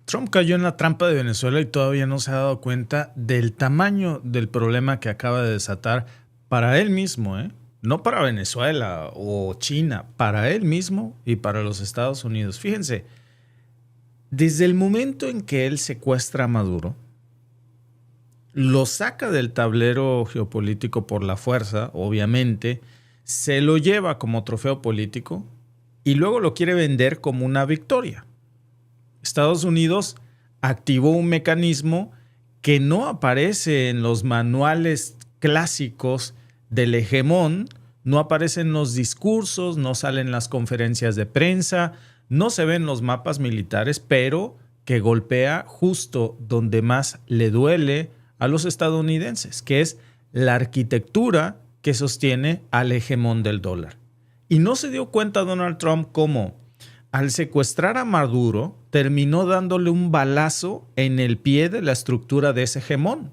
Trump cayó en la trampa de Venezuela y todavía no se ha dado cuenta del tamaño del problema que acaba de desatar para él mismo, ¿eh? No para Venezuela o China, para él mismo y para los Estados Unidos. Fíjense, desde el momento en que él secuestra a Maduro, lo saca del tablero geopolítico por la fuerza, obviamente, se lo lleva como trofeo político y luego lo quiere vender como una victoria. Estados Unidos activó un mecanismo que no aparece en los manuales clásicos del hegemón, no aparece en los discursos, no sale en las conferencias de prensa, no se ven los mapas militares, pero que golpea justo donde más le duele a los estadounidenses, que es la arquitectura que sostiene al hegemón del dólar. Y no se dio cuenta Donald Trump cómo al secuestrar a Maduro, terminó dándole un balazo en el pie de la estructura de ese hegemón.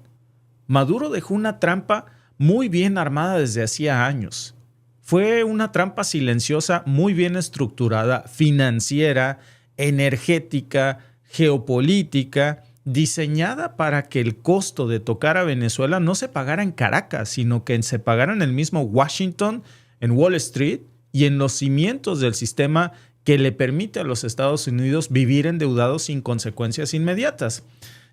Maduro dejó una trampa muy bien armada desde hacía años. Fue una trampa silenciosa, muy bien estructurada, financiera, energética, geopolítica, diseñada para que el costo de tocar a Venezuela no se pagara en Caracas, sino que se pagara en el mismo Washington, en Wall Street y en los cimientos del sistema que le permite a los Estados Unidos vivir endeudados sin consecuencias inmediatas.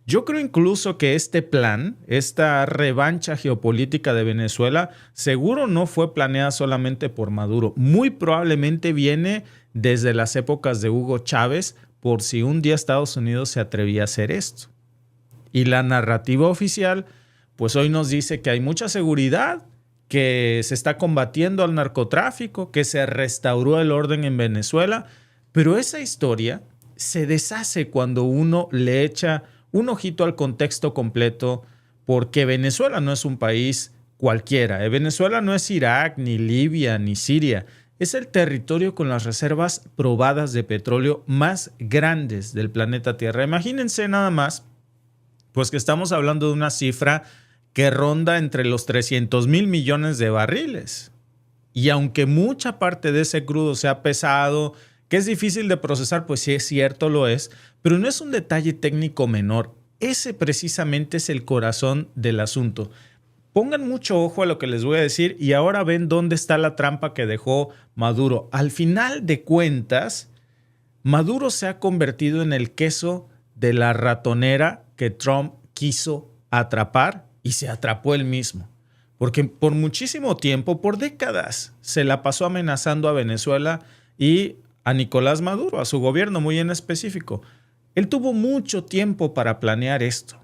Yo creo incluso que este plan, esta revancha geopolítica de Venezuela, seguro no fue planeada solamente por Maduro. Muy probablemente viene desde las épocas de Hugo Chávez, por si un día Estados Unidos se atrevía a hacer esto. Y la narrativa oficial, pues hoy nos dice que hay mucha seguridad, que se está combatiendo al narcotráfico, que se restauró el orden en Venezuela, pero esa historia se deshace cuando uno le echa un ojito al contexto completo, porque Venezuela no es un país cualquiera. Venezuela no es Irak, ni Libia, ni Siria. Es el territorio con las reservas probadas de petróleo más grandes del planeta Tierra. Imagínense nada más, pues que estamos hablando de una cifra que ronda entre los 300,000 millones de barriles. Y aunque mucha parte de ese crudo sea pesado, que es difícil de procesar, pues sí es cierto, lo es, pero no es un detalle técnico menor. Ese precisamente es el corazón del asunto. Pongan mucho ojo a lo que les voy a decir y ahora ven dónde está la trampa que dejó Maduro. Al final de cuentas, Maduro se ha convertido en el queso de la ratonera que Trump quiso atrapar y se atrapó él mismo. Porque por muchísimo tiempo, por décadas, se la pasó amenazando a Venezuela y a Nicolás Maduro, a su gobierno muy en específico. Él tuvo mucho tiempo para planear esto.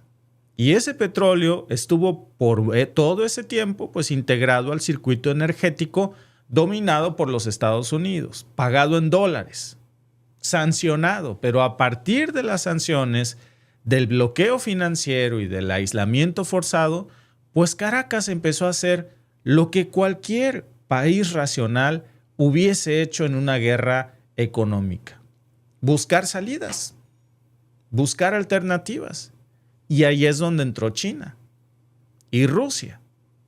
Y ese petróleo estuvo por todo ese tiempo pues integrado al circuito energético dominado por los Estados Unidos, pagado en dólares, sancionado. Pero a partir de las sanciones, del bloqueo financiero y del aislamiento forzado, pues Caracas empezó a hacer lo que cualquier país racional hubiese hecho en una guerra económica. Buscar salidas, buscar alternativas. Y ahí es donde entró China y Rusia.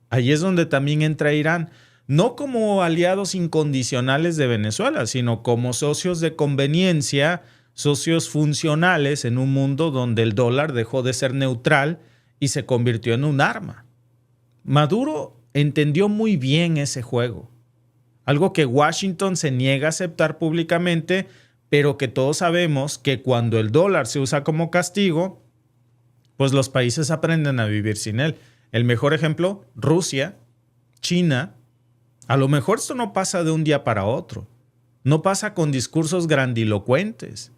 Ahí es donde también entra Irán, no como aliados incondicionales de Venezuela, sino como socios de conveniencia, socios funcionales en un mundo donde el dólar dejó de ser neutral y se convirtió en un arma. Maduro entendió muy bien ese juego, algo que Washington se niega a aceptar públicamente, pero que todos sabemos que cuando el dólar se usa como castigo, pues los países aprenden a vivir sin él. El mejor ejemplo, Rusia, China. A lo mejor esto no pasa de un día para otro, no pasa con discursos grandilocuentes,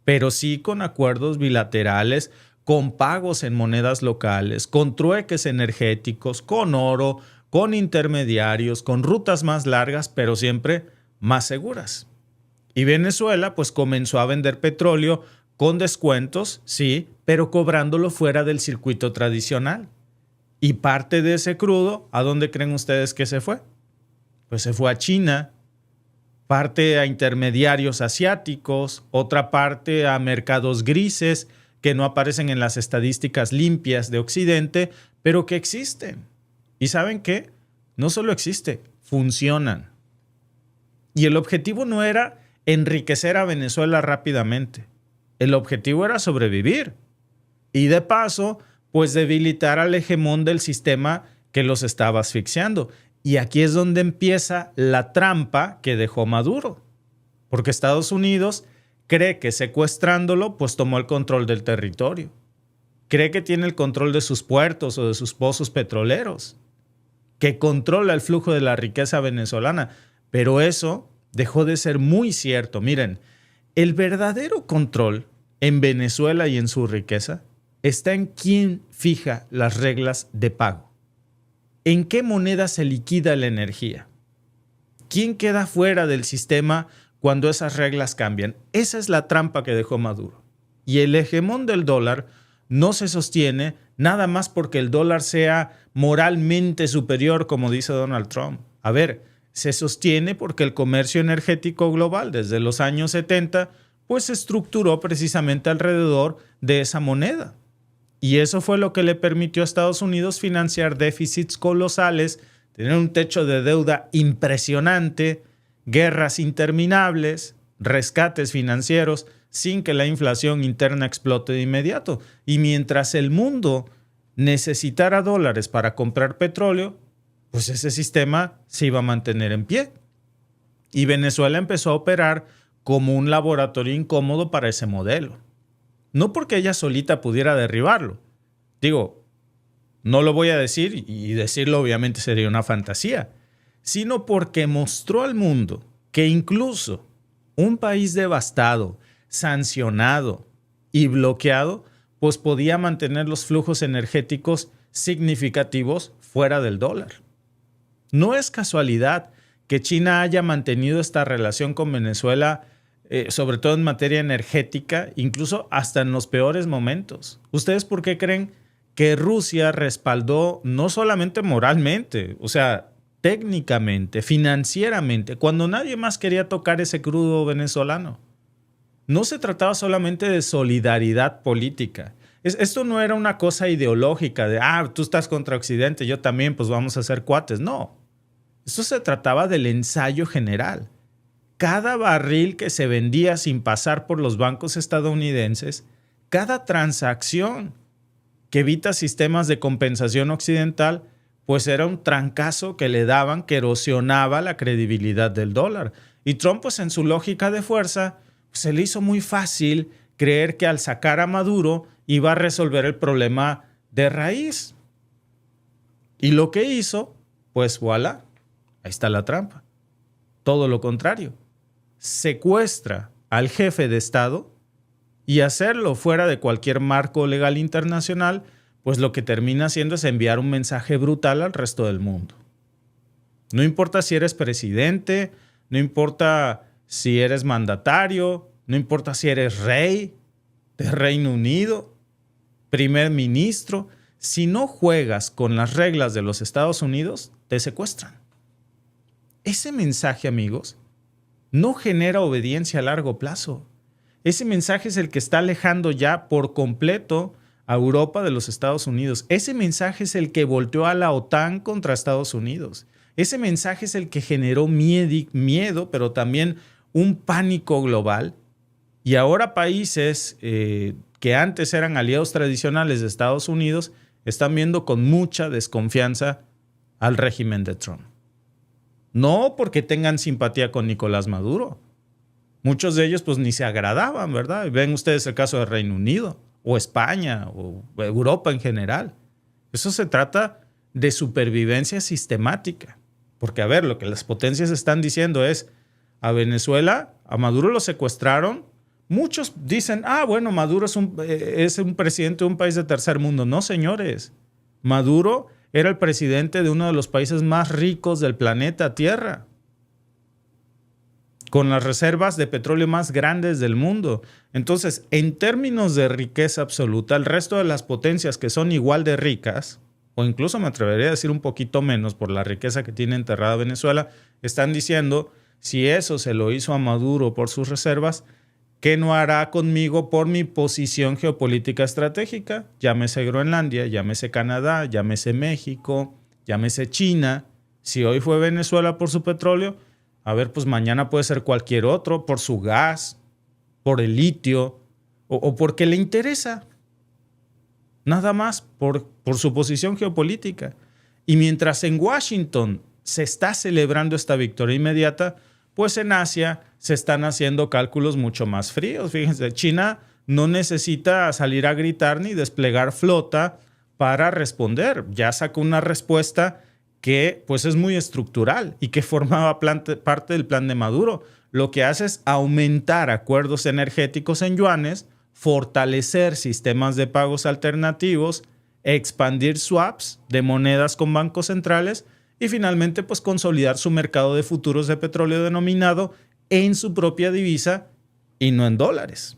pero sí con acuerdos bilaterales, con pagos en monedas locales, con trueques energéticos, con oro, con intermediarios, con rutas más largas, pero siempre más seguras. Y Venezuela pues comenzó a vender petróleo con descuentos, sí, pero cobrándolo fuera del circuito tradicional. Y parte de ese crudo, ¿a dónde creen ustedes que se fue? Pues se fue a China, parte a intermediarios asiáticos, otra parte a mercados grises que no aparecen en las estadísticas limpias de Occidente, pero que existen. ¿Y saben qué? No solo existen, funcionan. Y el objetivo no era enriquecer a Venezuela rápidamente. El objetivo era sobrevivir. Y de paso, pues debilitar al hegemón del sistema que los estaba asfixiando. Y aquí es donde empieza la trampa que dejó Maduro. Porque Estados Unidos cree que secuestrándolo, pues tomó el control del territorio. Cree que tiene el control de sus puertos o de sus pozos petroleros. Que controla el flujo de la riqueza venezolana. Pero eso dejó de ser muy cierto. Miren, el verdadero control en Venezuela y en su riqueza está en quién fija las reglas de pago. ¿En qué moneda se liquida la energía? ¿Quién queda fuera del sistema cuando esas reglas cambian? Esa es la trampa que dejó Maduro. Y el hegemón del dólar no se sostiene nada más porque el dólar sea moralmente superior, como dice Donald Trump. A ver, se sostiene porque el comercio energético global desde los años 70 pues se estructuró precisamente alrededor de esa moneda. Y eso fue lo que le permitió a Estados Unidos financiar déficits colosales, tener un techo de deuda impresionante, guerras interminables, rescates financieros, sin que la inflación interna explote de inmediato. Y mientras el mundo necesitara dólares para comprar petróleo, pues ese sistema se iba a mantener en pie. Y Venezuela empezó a operar como un laboratorio incómodo para ese modelo. No porque ella solita pudiera derribarlo. Digo, no lo voy a decir y decirlo obviamente sería una fantasía, sino porque mostró al mundo que incluso un país devastado, sancionado y bloqueado, pues podía mantener los flujos energéticos significativos fuera del dólar. No es casualidad que China haya mantenido esta relación con Venezuela, sobre todo en materia energética, incluso hasta en los peores momentos. ¿Ustedes por qué creen que Rusia respaldó no solamente moralmente, o sea, técnicamente, financieramente, cuando nadie más quería tocar ese crudo venezolano? No se trataba solamente de solidaridad política. Esto no era una cosa ideológica de, tú estás contra Occidente, yo también, pues vamos a ser cuates. No, esto se trataba del ensayo general. Cada barril que se vendía sin pasar por los bancos estadounidenses, cada transacción que evita sistemas de compensación occidental, pues era un trancazo que le daban, que erosionaba la credibilidad del dólar. Y Trump, pues en su lógica de fuerza, se le hizo muy fácil creer que al sacar a Maduro iba a resolver el problema de raíz. Y lo que hizo, pues voilà, ahí está la trampa. Todo lo contrario. Secuestra al jefe de Estado y hacerlo fuera de cualquier marco legal internacional, pues lo que termina haciendo es enviar un mensaje brutal al resto del mundo. No importa si eres presidente, no importa si eres mandatario, no importa si eres rey de Reino Unido, primer ministro, si no juegas con las reglas de los Estados Unidos, te secuestran. Ese mensaje, amigos, no genera obediencia a largo plazo. Ese mensaje es el que está alejando ya por completo a Europa de los Estados Unidos. Ese mensaje es el que volteó a la OTAN contra Estados Unidos. Ese mensaje es el que generó miedo, pero también un pánico global. Y ahora países que antes eran aliados tradicionales de Estados Unidos están viendo con mucha desconfianza al régimen de Trump. No porque tengan simpatía con Nicolás Maduro. Muchos de ellos pues ni se agradaban, ¿verdad? Ven ustedes el caso de Reino Unido o España o Europa en general. Eso se trata de supervivencia sistemática. Porque, a ver, lo que las potencias están diciendo es, a Venezuela, a Maduro lo secuestraron. Muchos dicen, bueno, Maduro es un presidente de un país de tercer mundo. No, señores. Maduro era el presidente de uno de los países más ricos del planeta Tierra, con las reservas de petróleo más grandes del mundo. Entonces, en términos de riqueza absoluta, el resto de las potencias que son igual de ricas, o incluso me atrevería a decir un poquito menos por la riqueza que tiene enterrada Venezuela, están diciendo, si eso se lo hizo a Maduro por sus reservas, ¿qué no hará conmigo por mi posición geopolítica estratégica? Llámese Groenlandia, llámese Canadá, llámese México, llámese China. Si hoy fue Venezuela por su petróleo, A ver, pues mañana puede ser cualquier otro, por su gas, por el litio, o porque le interesa. Nada más por su posición geopolítica. Y mientras en Washington se está celebrando esta victoria inmediata, pues en Asia se están haciendo cálculos mucho más fríos. Fíjense, China no necesita salir a gritar ni desplegar flota para responder. Ya sacó una respuesta que pues es muy estructural y que formaba parte del plan de Maduro. Lo que hace es aumentar acuerdos energéticos en yuanes, fortalecer sistemas de pagos alternativos, expandir swaps de monedas con bancos centrales y finalmente pues consolidar su mercado de futuros de petróleo denominado en su propia divisa y no en dólares.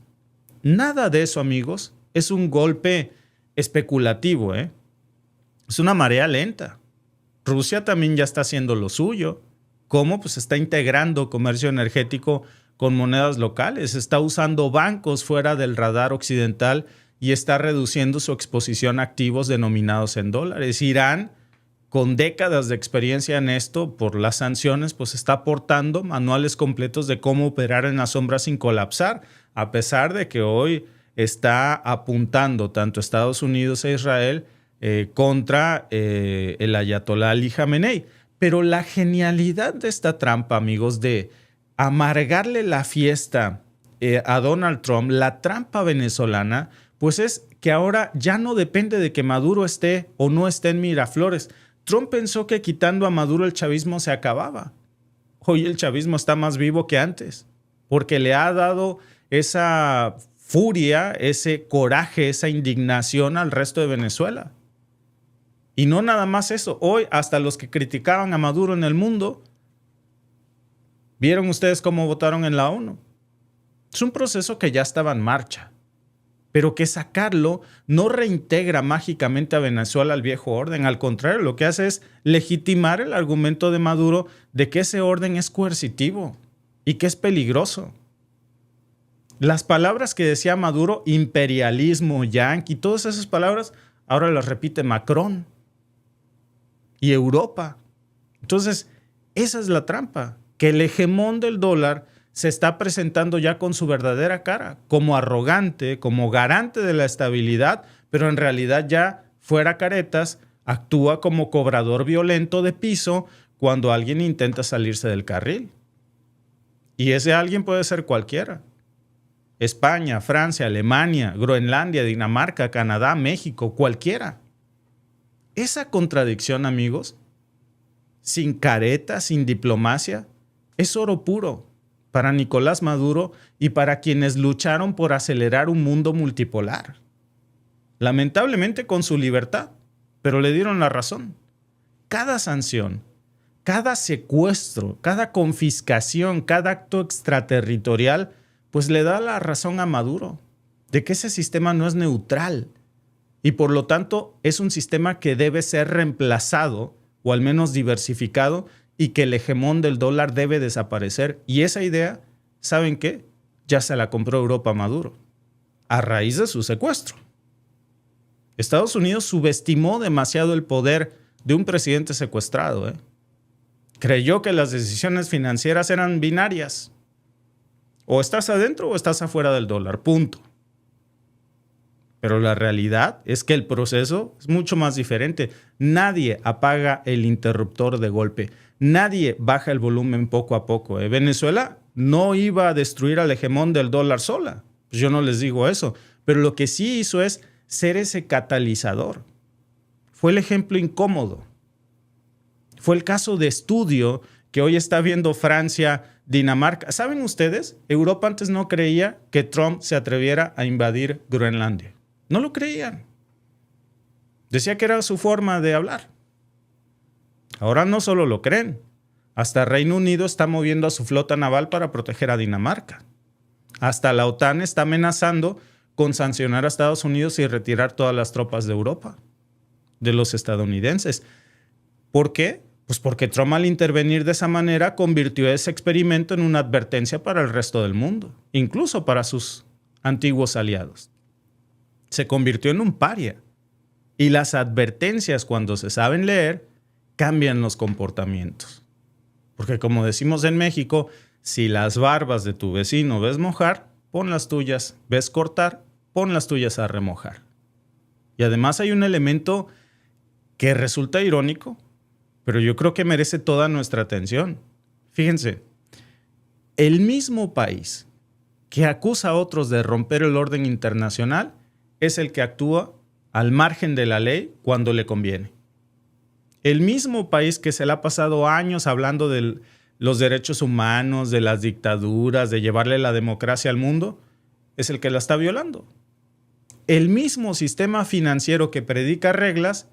Nada de eso, amigos, es un golpe especulativo, ¿eh? Es una marea lenta. Rusia también ya está haciendo lo suyo. ¿Cómo? Pues está integrando comercio energético con monedas locales, está usando bancos fuera del radar occidental y está reduciendo su exposición a activos denominados en dólares. Irán, con décadas de experiencia en esto por las sanciones, pues está aportando manuales completos de cómo operar en la sombra sin colapsar, a pesar de que hoy está apuntando tanto Estados Unidos e Israel contra el ayatolá Ali Jamenei. Pero la genialidad de esta trampa, amigos, de amargarle la fiesta a Donald Trump, la trampa venezolana, pues es que ahora ya no depende de que Maduro esté o no esté en Miraflores. Trump pensó que quitando a Maduro el chavismo se acababa. Hoy el chavismo está más vivo que antes, porque le ha dado esa furia, ese coraje, esa indignación al resto de Venezuela. Y no nada más eso, hoy hasta los que criticaban a Maduro en el mundo, ¿vieron ustedes cómo votaron en la ONU? Es un proceso que ya estaba en marcha, pero que sacarlo no reintegra mágicamente a Venezuela al viejo orden. Al contrario, lo que hace es legitimar el argumento de Maduro de que ese orden es coercitivo y que es peligroso. Las palabras que decía Maduro, imperialismo, yanqui, todas esas palabras, ahora las repite Macron y Europa. Entonces, esa es la trampa, que el hegemón del dólar se está presentando ya con su verdadera cara, como arrogante, como garante de la estabilidad, pero en realidad ya fuera caretas, actúa como cobrador violento de piso cuando alguien intenta salirse del carril. Y ese alguien puede ser cualquiera. España, Francia, Alemania, Groenlandia, Dinamarca, Canadá, México, cualquiera. Esa contradicción, amigos, sin careta, sin diplomacia, es oro puro para Nicolás Maduro y para quienes lucharon por acelerar un mundo multipolar. Lamentablemente con su libertad, pero le dieron la razón. Cada sanción, cada secuestro, cada confiscación, cada acto extraterritorial, pues le da la razón a Maduro de que ese sistema no es neutral y por lo tanto es un sistema que debe ser reemplazado o al menos diversificado y que el hegemón del dólar debe desaparecer. Y esa idea, ¿saben qué? Ya se la compró Europa a Maduro a raíz de su secuestro. Estados Unidos subestimó demasiado el poder de un presidente secuestrado. Creyó que las decisiones financieras eran binarias. O estás adentro o estás afuera del dólar, punto. Pero la realidad es que el proceso es mucho más diferente. Nadie apaga el interruptor de golpe. Nadie baja el volumen poco a poco. Venezuela no iba a destruir al hegemón del dólar sola. Pues yo no les digo eso. Pero lo que sí hizo es ser ese catalizador. Fue el ejemplo incómodo. Fue el caso de estudio que hoy está viendo Francia, Dinamarca. ¿Saben ustedes? Europa antes no creía que Trump se atreviera a invadir Groenlandia. No lo creían. Decía que era su forma de hablar. Ahora no solo lo creen. Hasta Reino Unido está moviendo a su flota naval para proteger a Dinamarca. Hasta la OTAN está amenazando con sancionar a Estados Unidos y retirar todas las tropas de Europa, de los estadounidenses. ¿Por qué? Pues porque Trump al intervenir de esa manera convirtió ese experimento en una advertencia para el resto del mundo, incluso para sus antiguos aliados. Se convirtió en un paria. Y las advertencias, cuando se saben leer, cambian los comportamientos. Porque como decimos en México, si las barbas de tu vecino ves mojar, pon las tuyas. Ves cortar, pon las tuyas a remojar. Y además hay un elemento que resulta irónico, pero yo creo que merece toda nuestra atención. Fíjense, el mismo país que acusa a otros de romper el orden internacional es el que actúa al margen de la ley cuando le conviene. El mismo país que se le ha pasado años hablando de los derechos humanos, de las dictaduras, de llevarle la democracia al mundo, es el que la está violando. El mismo sistema financiero que predica reglas,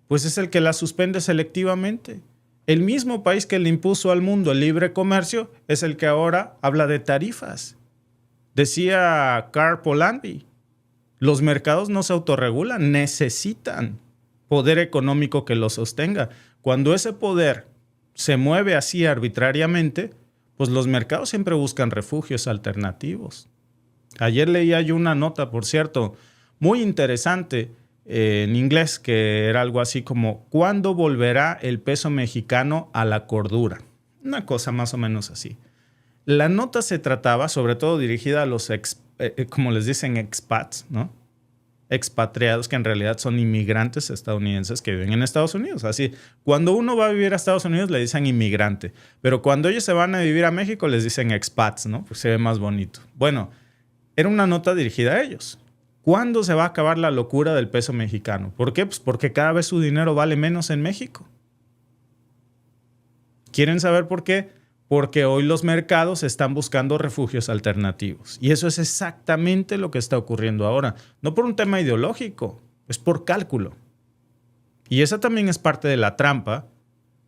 pues es el que las suspende selectivamente. El mismo país que le impuso al mundo el libre comercio es el que ahora habla de tarifas. Decía Karl Polanyi, los mercados no se autorregulan, necesitan poder económico que los sostenga. Cuando ese poder se mueve así arbitrariamente, pues los mercados siempre buscan refugios alternativos. Ayer leía yo una nota, por cierto, muy interesante en inglés, que era algo así como ¿cuándo volverá el peso mexicano a la cordura? Una cosa más o menos así. La nota se trataba, sobre todo dirigida a los, como les dicen, expats, ¿no? Expatriados, que en realidad son inmigrantes estadounidenses que viven en Estados Unidos. Así, cuando uno va a vivir a Estados Unidos le dicen inmigrante, pero cuando ellos se van a vivir a México les dicen expats, ¿no? Pues se ve más bonito. Bueno, era una nota dirigida a ellos. ¿Cuándo se va a acabar la locura del peso mexicano? ¿Por qué? Pues porque cada vez su dinero vale menos en México. ¿Quieren saber por qué? Porque hoy los mercados están buscando refugios alternativos. Y eso es exactamente lo que está ocurriendo ahora. No por un tema ideológico, es por cálculo. Y esa también es parte de la trampa,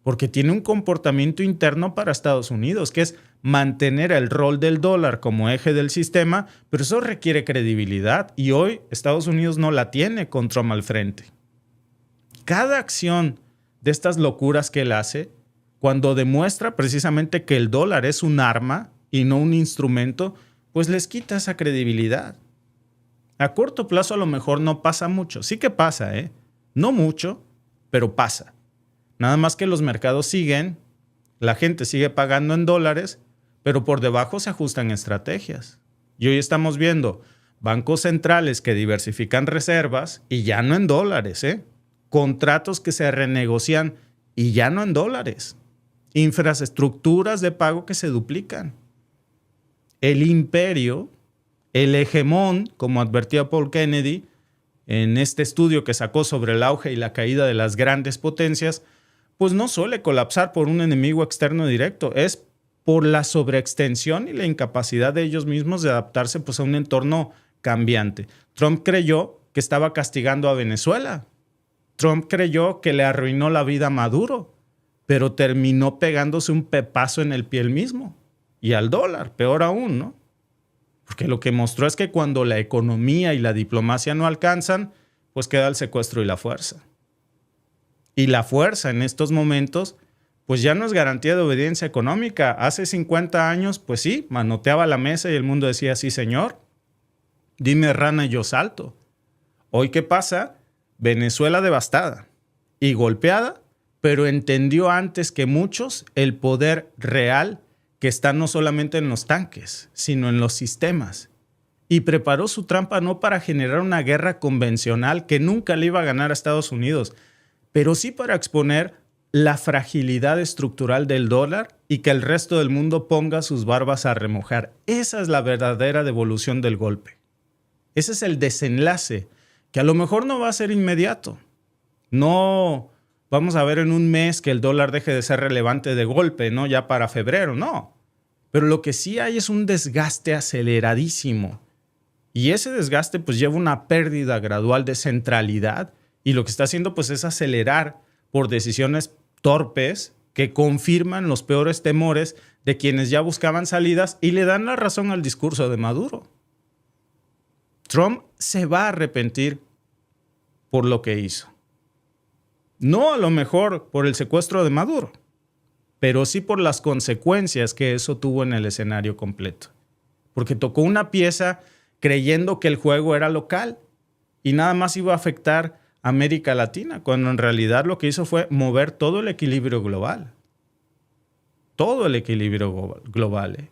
porque tiene un comportamiento interno para Estados Unidos, que es mantener el rol del dólar como eje del sistema, pero eso requiere credibilidad y hoy Estados Unidos no la tiene con Trump al frente. Cada acción de estas locuras que él hace, cuando demuestra precisamente que el dólar es un arma y no un instrumento, pues les quita esa credibilidad. A corto plazo a lo mejor no pasa mucho. Sí que pasa, ¿eh? No mucho, pero pasa. Nada más que los mercados siguen, la gente sigue pagando en dólares, pero por debajo se ajustan estrategias. Y hoy estamos viendo bancos centrales que diversifican reservas y ya no en dólares, ¿eh? Contratos que se renegocian y ya no en dólares. Infraestructuras de pago que se duplican. El imperio, el hegemón, como advertía Paul Kennedy en este estudio que sacó sobre el auge y la caída de las grandes potencias, pues no suele colapsar por un enemigo externo directo, es por la sobreextensión y la incapacidad de ellos mismos de adaptarse pues, a un entorno cambiante. Trump creyó que estaba castigando a Venezuela. Trump creyó que le arruinó la vida a Maduro, pero terminó pegándose un pepazo en el pie él mismo. Y al dólar, peor aún, ¿no? Porque lo que mostró es que cuando la economía y la diplomacia no alcanzan, pues queda el secuestro y la fuerza. Y la fuerza en estos momentos, pues ya no es garantía de obediencia económica. Hace 50 años, pues sí, manoteaba la mesa y el mundo decía, sí señor, dime rana y yo salto. Hoy, ¿qué pasa? Venezuela devastada y golpeada, pero entendió antes que muchos el poder real que está no solamente en los tanques, sino en los sistemas. Y preparó su trampa no para generar una guerra convencional que nunca le iba a ganar a Estados Unidos, pero sí para exponer la fragilidad estructural del dólar y que el resto del mundo ponga sus barbas a remojar. Esa es la verdadera devolución del golpe. Ese es el desenlace, que a lo mejor no va a ser inmediato. No vamos a ver en un mes que el dólar deje de ser relevante de golpe, ¿no? Ya para febrero, no. Pero lo que sí hay es un desgaste aceleradísimo. Y ese desgaste pues lleva una pérdida gradual de centralidad y lo que está haciendo pues es acelerar por decisiones torpes que confirman los peores temores de quienes ya buscaban salidas y le dan la razón al discurso de Maduro. Trump se va a arrepentir por lo que hizo. No a lo mejor por el secuestro de Maduro, pero sí por las consecuencias que eso tuvo en el escenario completo. Porque tocó una pieza creyendo que el juego era local y nada más iba a afectar a América Latina, cuando en realidad lo que hizo fue mover todo el equilibrio global. todo el equilibrio global.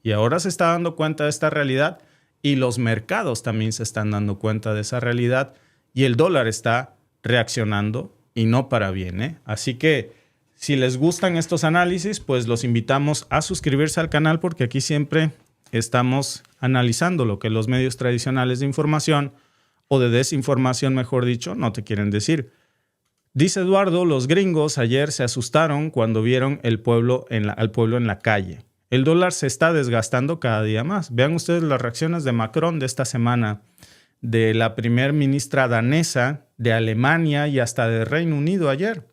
Y ahora se está dando cuenta de esta realidad y los mercados también se están dando cuenta de esa realidad y el dólar está reaccionando y no para bien. Así que si les gustan estos análisis, pues los invitamos a suscribirse al canal porque aquí siempre estamos analizando lo que los medios tradicionales de información o de desinformación, mejor dicho, no te quieren decir. Dice Eduardo, los gringos ayer se asustaron cuando vieron al pueblo en la calle. El dólar se está desgastando cada día más. Vean ustedes las reacciones de Macron de esta semana, de la primer ministra danesa, de Alemania y hasta de Reino Unido ayer,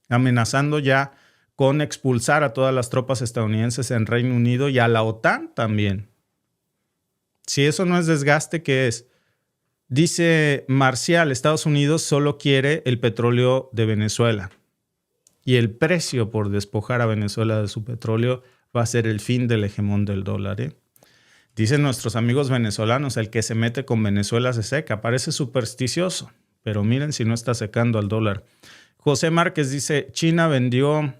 amenazando ya con expulsar a todas las tropas estadounidenses en Reino Unido y a la OTAN también. Si eso no es desgaste, ¿qué es? Dice Marcial, Estados Unidos solo quiere el petróleo de Venezuela y el precio por despojar a Venezuela de su petróleo va a ser el fin del hegemón del dólar. Dicen nuestros amigos venezolanos, el que se mete con Venezuela se seca. Parece supersticioso, pero miren si no está secando al dólar. José Márquez dice, China vendió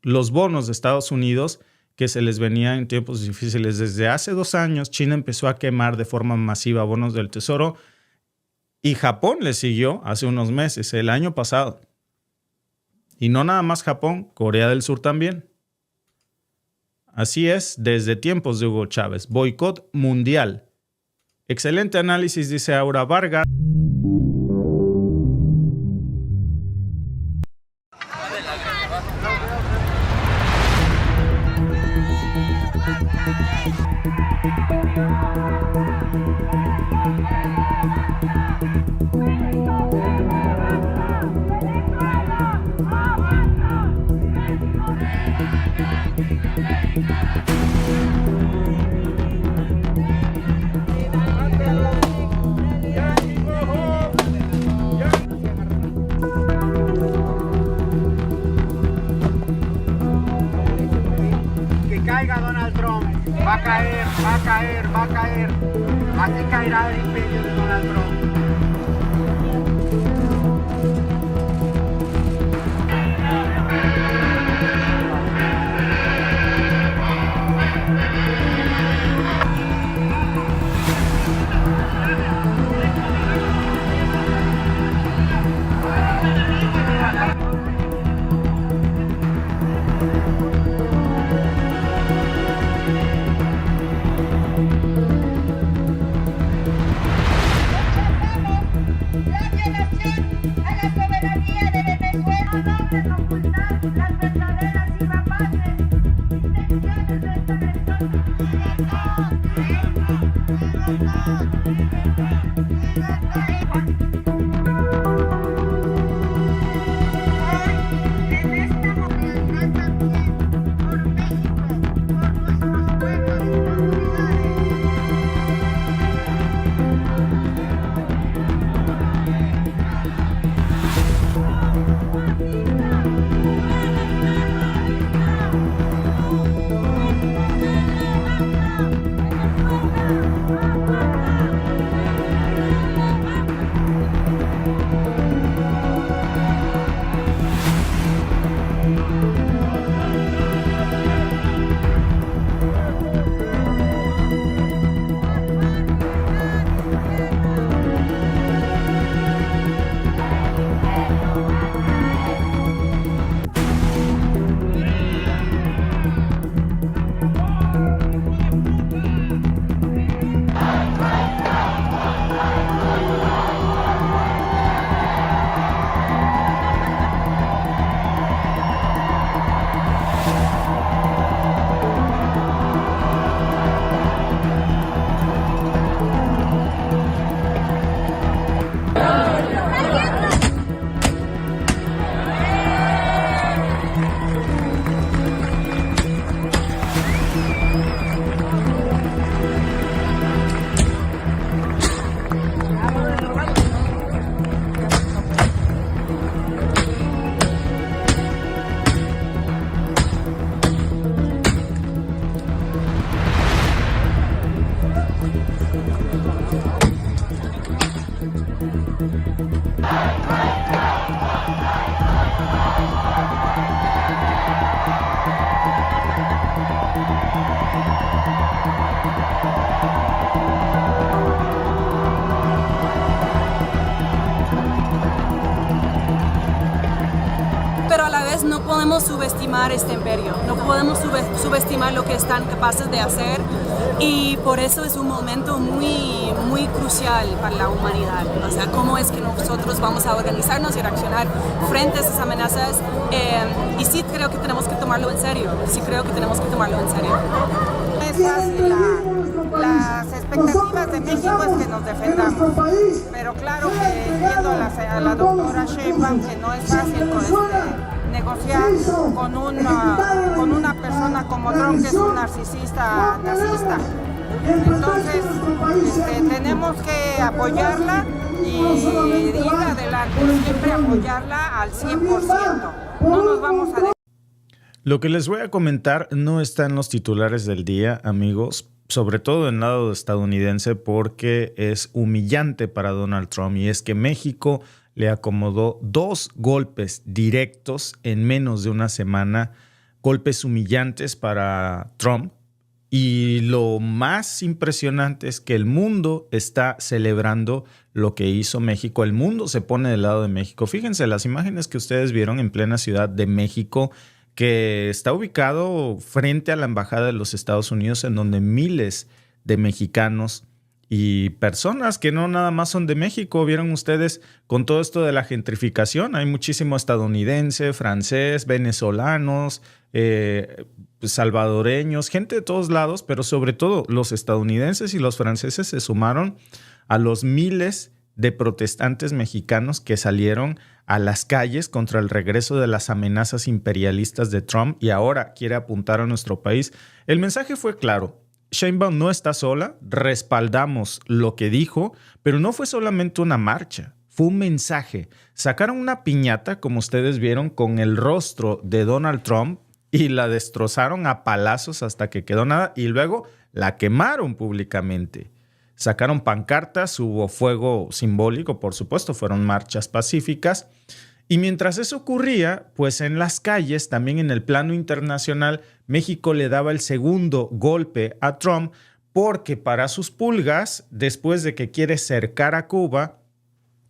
los bonos de Estados Unidos que se les venía en tiempos difíciles. Desde hace 2 años, China empezó a quemar de forma masiva bonos del Tesoro y Japón le siguió hace unos meses, el año pasado. Y no nada más Japón, Corea del Sur también. Así es, desde tiempos de Hugo Chávez. Boicot mundial. Excelente análisis, dice Aura Vargas. Caiga Donald Trump, va a caer, va a caer, va a caer. Aquí caerá el imperio de Donald Trump. Las verdaderas y rapaces intenciones de esta persona. Pero a la vez no podemos subestimar este imperio, no podemos subestimar lo que están capaces de hacer, y por eso es un momento muy, muy crucial para la humanidad. O sea, cómo es que nosotros vamos a organizarnos y reaccionar frente a esas amenazas, y sí creo que tenemos que tomarlo en serio, No es fácil, las expectativas de México es que nos defendamos, pero claro que entiendo a la doctora Sheinbaum que no es fácil negociar con una persona como Trump, que es un narcisista nazista. Entonces tenemos que apoyarla y ir adelante, siempre apoyarla al 100%. No nos vamos a... Lo que les voy a comentar no está en los titulares del día, amigos, sobre todo en el lado estadounidense, porque es humillante para Donald Trump, y es que México le acomodó 2 golpes directos en menos de una semana, golpes humillantes para Trump. Y lo más impresionante es que el mundo está celebrando lo que hizo México. El mundo se pone del lado de México. Fíjense las imágenes que ustedes vieron en plena Ciudad de México, que está ubicado frente a la Embajada de los Estados Unidos, en donde miles de mexicanos y personas que no nada más son de México, vieron ustedes con todo esto de la gentrificación, hay muchísimo estadounidense, francés, venezolanos, salvadoreños, gente de todos lados, pero sobre todo los estadounidenses y los franceses se sumaron a los miles de protestantes mexicanos que salieron a las calles contra el regreso de las amenazas imperialistas de Trump, y ahora quiere apuntar a nuestro país. El mensaje fue claro. Sheinbaum no está sola, respaldamos lo que dijo, pero no fue solamente una marcha, fue un mensaje. Sacaron una piñata, como ustedes vieron, con el rostro de Donald Trump y la destrozaron a palazos hasta que quedó nada, y luego la quemaron públicamente. Sacaron pancartas, hubo fuego simbólico, por supuesto, fueron marchas pacíficas. Y mientras eso ocurría, pues en las calles, también en el plano internacional, México le daba el segundo golpe a Trump, porque para sus pulgas, después de que quiere cercar a Cuba,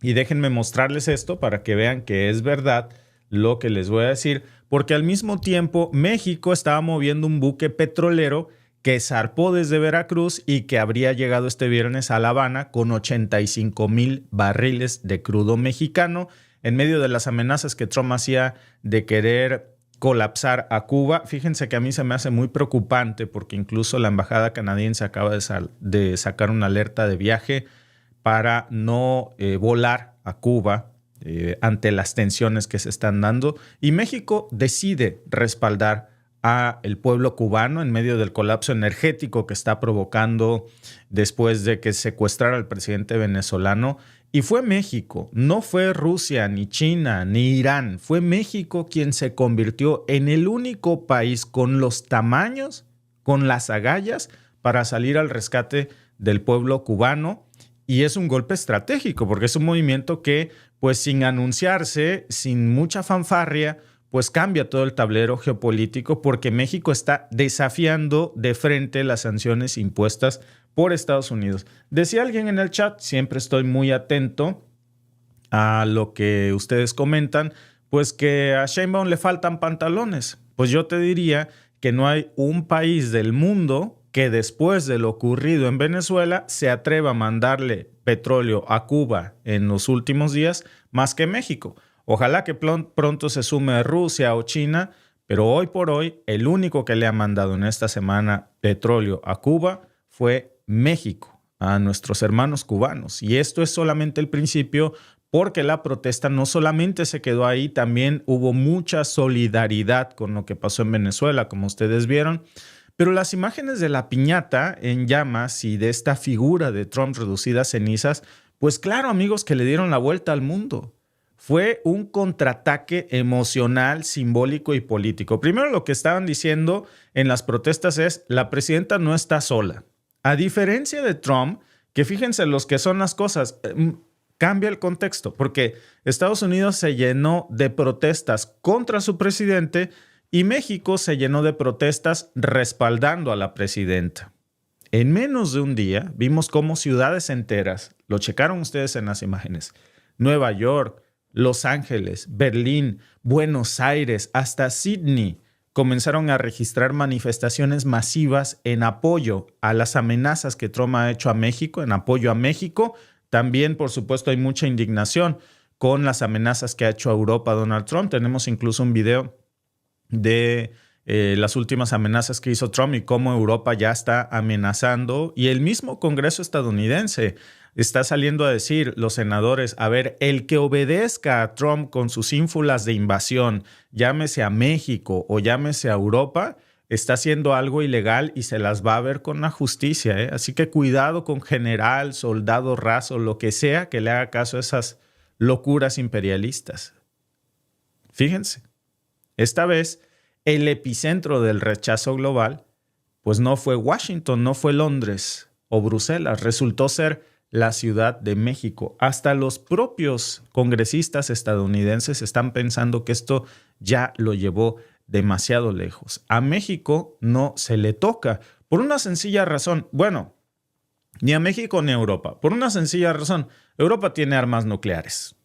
y déjenme mostrarles esto para que vean que es verdad lo que les voy a decir, porque al mismo tiempo México estaba moviendo un buque petrolero que zarpó desde Veracruz y que habría llegado este viernes a La Habana con 85,000 barriles de crudo mexicano, en medio de las amenazas que Trump hacía de querer colapsar a Cuba. Fíjense que a mí se me hace muy preocupante, porque incluso la embajada canadiense acaba de sacar una alerta de viaje para no volar a Cuba ante las tensiones que se están dando, y México decide respaldar a el pueblo cubano en medio del colapso energético que está provocando después de que secuestrara al presidente venezolano. Y fue México, no fue Rusia, ni China, ni Irán. Fue México quien se convirtió en el único país con los tamaños, con las agallas para salir al rescate del pueblo cubano. Y es un golpe estratégico, porque es un movimiento que, pues sin anunciarse, sin mucha fanfarria, pues cambia todo el tablero geopolítico, porque México está desafiando de frente las sanciones impuestas por Estados Unidos. Decía alguien en el chat, siempre estoy muy atento a lo que ustedes comentan, pues que a Sheinbaum le faltan pantalones. Pues yo te diría que no hay un país del mundo que después de lo ocurrido en Venezuela se atreva a mandarle petróleo a Cuba en los últimos días más que México. Ojalá que pronto se sume Rusia o China, pero hoy por hoy el único que le ha mandado en esta semana petróleo a Cuba fue México, a nuestros hermanos cubanos. Y esto es solamente el principio, porque la protesta no solamente se quedó ahí, también hubo mucha solidaridad con lo que pasó en Venezuela, como ustedes vieron. Pero las imágenes de la piñata en llamas y de esta figura de Trump reducida a cenizas, pues claro, amigos, que le dieron la vuelta al mundo. Fue un contraataque emocional, simbólico y político. Primero, lo que estaban diciendo en las protestas es: la presidenta no está sola. A diferencia de Trump, que fíjense los que son las cosas, cambia el contexto, porque Estados Unidos se llenó de protestas contra su presidente y México se llenó de protestas respaldando a la presidenta. En menos de un día vimos cómo ciudades enteras, lo checaron ustedes en las imágenes, Nueva York, Los Ángeles, Berlín, Buenos Aires, hasta Sydney, comenzaron a registrar manifestaciones masivas en apoyo a las amenazas que Trump ha hecho a México, en apoyo a México. También, por supuesto, hay mucha indignación con las amenazas que ha hecho a Europa Donald Trump. Tenemos incluso un video de las últimas amenazas que hizo Trump y cómo Europa ya está amenazando. Y el mismo Congreso estadounidense está saliendo a decir, los senadores, a ver, el que obedezca a Trump con sus ínfulas de invasión, llámese a México o llámese a Europa, está haciendo algo ilegal y se las va a ver con la justicia, ¿eh? Así que cuidado con general, soldado raso, lo que sea que le haga caso a esas locuras imperialistas. Fíjense, esta vez el epicentro del rechazo global, pues no fue Washington, no fue Londres o Bruselas, resultó ser la Ciudad de México. Hasta los propios congresistas estadounidenses están pensando que esto ya lo llevó demasiado lejos. A México no se le toca, por una sencilla razón. Bueno, ni a México ni a Europa. Por una sencilla razón. Europa tiene armas nucleares.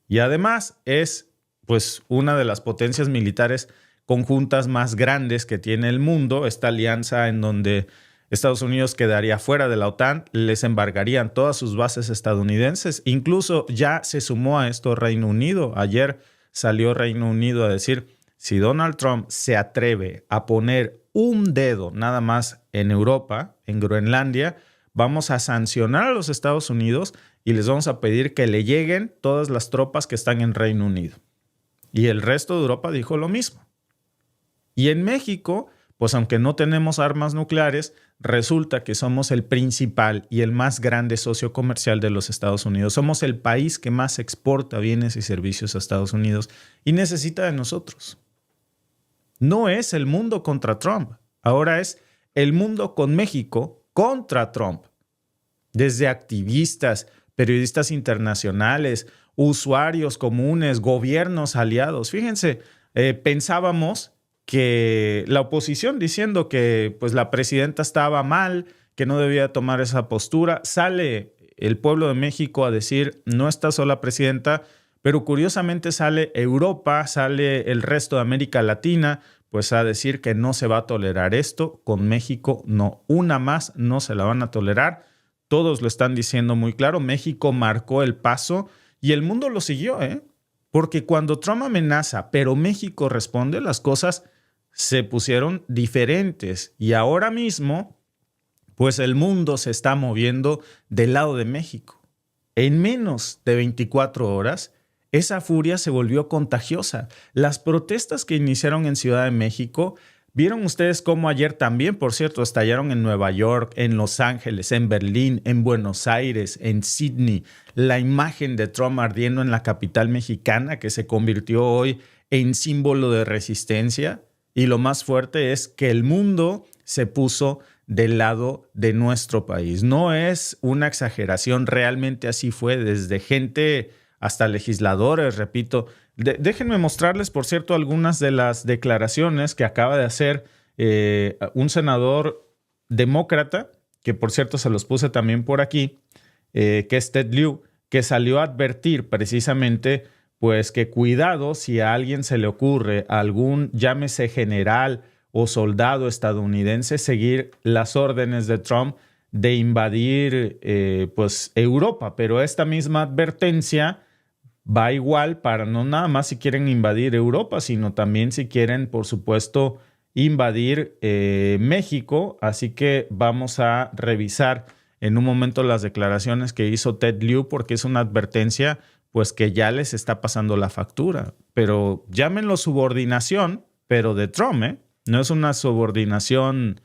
Y además es, pues, una de las potencias militares conjuntas más grandes que tiene el mundo. Esta alianza en donde Estados Unidos quedaría fuera de la OTAN, les embargarían todas sus bases estadounidenses. Incluso ya se sumó a esto Reino Unido. Ayer salió Reino Unido a decir, si Donald Trump se atreve a poner un dedo nada más en Europa, en Groenlandia, vamos a sancionar a los Estados Unidos y les vamos a pedir que le lleguen todas las tropas que están en Reino Unido. Y el resto de Europa dijo lo mismo. Y en México, pues aunque no tenemos armas nucleares, resulta que somos el principal y el más grande socio comercial de los Estados Unidos. Somos el país que más exporta bienes y servicios a Estados Unidos y necesita de nosotros. No es el mundo contra Trump, ahora es el mundo con México contra Trump. Desde activistas, periodistas internacionales, usuarios comunes, gobiernos aliados. Fíjense, pensábamos que la oposición diciendo que pues, la presidenta estaba mal, que no debía tomar esa postura. Sale el pueblo de México a decir, no está sola presidenta, pero curiosamente sale Europa, sale el resto de América Latina, pues a decir que no se va a tolerar esto. Con México no, una más no se la van a tolerar. Todos lo están diciendo muy claro. México marcó el paso y el mundo lo siguió, porque cuando Trump amenaza, pero México responde, las cosas se pusieron diferentes. Y ahora mismo, pues el mundo se está moviendo del lado de México. En menos de 24 horas, esa furia se volvió contagiosa. Las protestas que iniciaron en Ciudad de México, vieron ustedes cómo ayer también, por cierto, estallaron en Nueva York, en Los Ángeles, en Berlín, en Buenos Aires, en Sydney. La imagen de Trump ardiendo en la capital mexicana, que se convirtió hoy en símbolo de resistencia. Y lo más fuerte es que el mundo se puso del lado de nuestro país. No es una exageración, realmente así fue, desde gente hasta legisladores, repito. Déjenme mostrarles, por cierto, algunas de las declaraciones que acaba de hacer un senador demócrata, que por cierto se los puse también por aquí, que es Ted Lieu, que salió a advertir precisamente pues que cuidado si a alguien se le ocurre, algún llámese general o soldado estadounidense, seguir las órdenes de Trump de invadir pues Europa. Pero esta misma advertencia va igual para no nada más si quieren invadir Europa, sino también si quieren, por supuesto, invadir México. Así que vamos a revisar en un momento las declaraciones que hizo Ted Lieu, porque es una advertencia pues que ya les está pasando la factura. Pero llámenlo subordinación, pero de Trump, no es una subordinación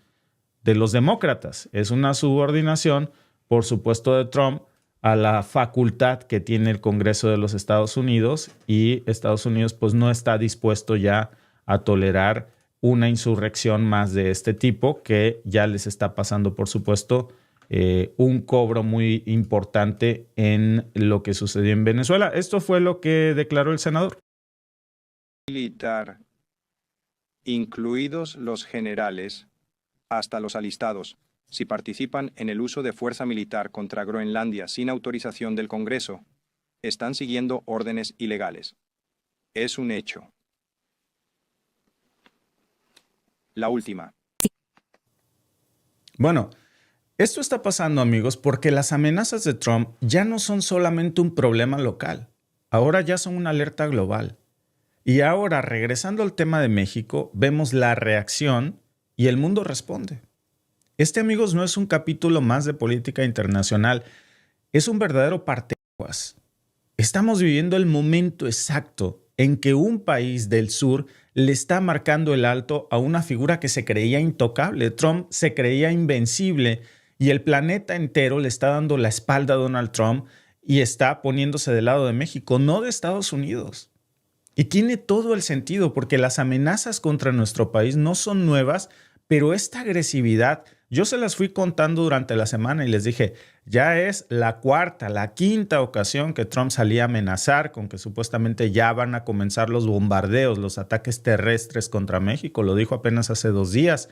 de los demócratas, es una subordinación, por supuesto, de Trump a la facultad que tiene el Congreso de los Estados Unidos, y Estados Unidos pues no está dispuesto ya a tolerar una insurrección más de este tipo, que ya les está pasando, por supuesto, un cobro muy importante en lo que sucedió en Venezuela. Esto fue lo que declaró el senador. Militar, incluidos los generales, hasta los alistados, si participan en el uso de fuerza militar contra Groenlandia sin autorización del Congreso, están siguiendo órdenes ilegales. Es un hecho. La última. Bueno, esto está pasando, amigos, porque las amenazas de Trump ya no son solamente un problema local. Ahora ya son una alerta global. Y ahora, regresando al tema de México, vemos la reacción y el mundo responde. Este, amigos, no es un capítulo más de política internacional. Es un verdadero parteaguas. Estamos viviendo el momento exacto en que un país del sur le está marcando el alto a una figura que se creía intocable. Trump se creía invencible y el planeta entero le está dando la espalda a Donald Trump y está poniéndose del lado de México, no de Estados Unidos. Y tiene todo el sentido porque las amenazas contra nuestro país no son nuevas, pero esta agresividad, yo se las fui contando durante la semana y les dije, ya es la cuarta, la quinta ocasión que Trump salía a amenazar con que supuestamente ya van a comenzar los bombardeos, los ataques terrestres contra México. Lo dijo apenas hace 2 días.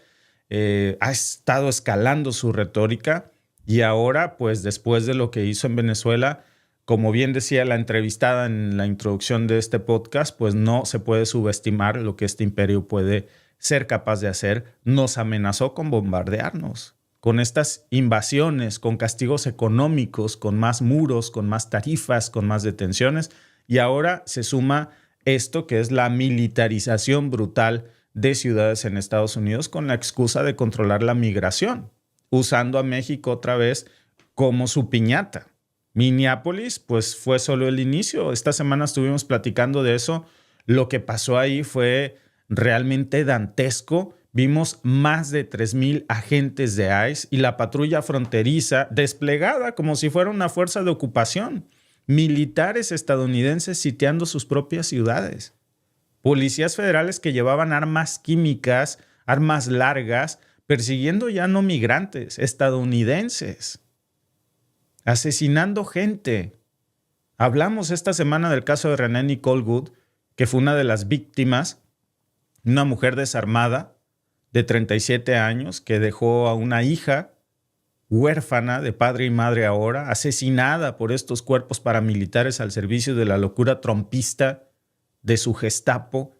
Ha estado escalando su retórica y ahora, pues después de lo que hizo en Venezuela, como bien decía la entrevistada en la introducción de este podcast, pues no se puede subestimar lo que este imperio puede ser capaz de hacer. Nos amenazó con bombardearnos, con estas invasiones, con castigos económicos, con más muros, con más tarifas, con más detenciones. Y ahora se suma esto que es la militarización brutal de ciudades en Estados Unidos con la excusa de controlar la migración, usando a México otra vez como su piñata. Minneapolis, pues fue solo el inicio. Esta semana estuvimos platicando de eso. Lo que pasó ahí fue realmente dantesco. Vimos más de 3,000 agentes de ICE y la patrulla fronteriza desplegada como si fuera una fuerza de ocupación. Militares estadounidenses sitiando sus propias ciudades. Policías federales que llevaban armas químicas, armas largas, persiguiendo ya no migrantes, estadounidenses. Asesinando gente. Hablamos esta semana del caso de Renee Nicole Goode, que fue una de las víctimas, una mujer desarmada de 37 años que dejó a una hija huérfana de padre y madre ahora, asesinada por estos cuerpos paramilitares al servicio de la locura trumpista de su Gestapo.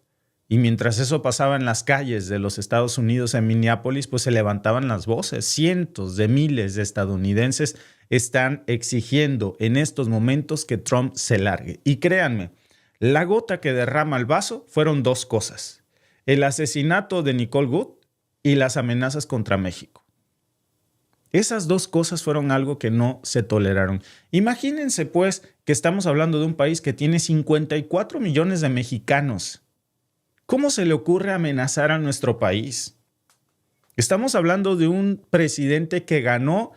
Y mientras eso pasaba en las calles de los Estados Unidos en Minneapolis, pues se levantaban las voces. Cientos de miles de estadounidenses están exigiendo en estos momentos que Trump se largue. Y créanme, la gota que derrama el vaso fueron 2 cosas. El asesinato de Nicole Goode y las amenazas contra México. Esas 2 cosas fueron algo que no se toleraron. Imagínense pues que estamos hablando de un país que tiene 54 millones de mexicanos. ¿Cómo se le ocurre amenazar a nuestro país? Estamos hablando de un presidente que ganó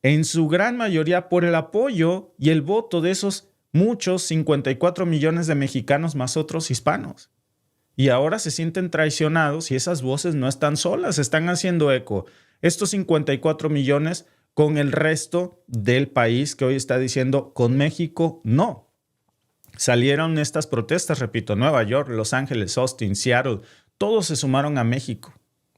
en su gran mayoría por el apoyo y el voto de esos muchos 54 millones de mexicanos más otros hispanos. Y ahora se sienten traicionados y esas voces no están solas, están haciendo eco. Estos 54 millones con el resto del país que hoy está diciendo con México no. Salieron estas protestas, repito, Nueva York, Los Ángeles, Austin, Seattle, todos se sumaron a México.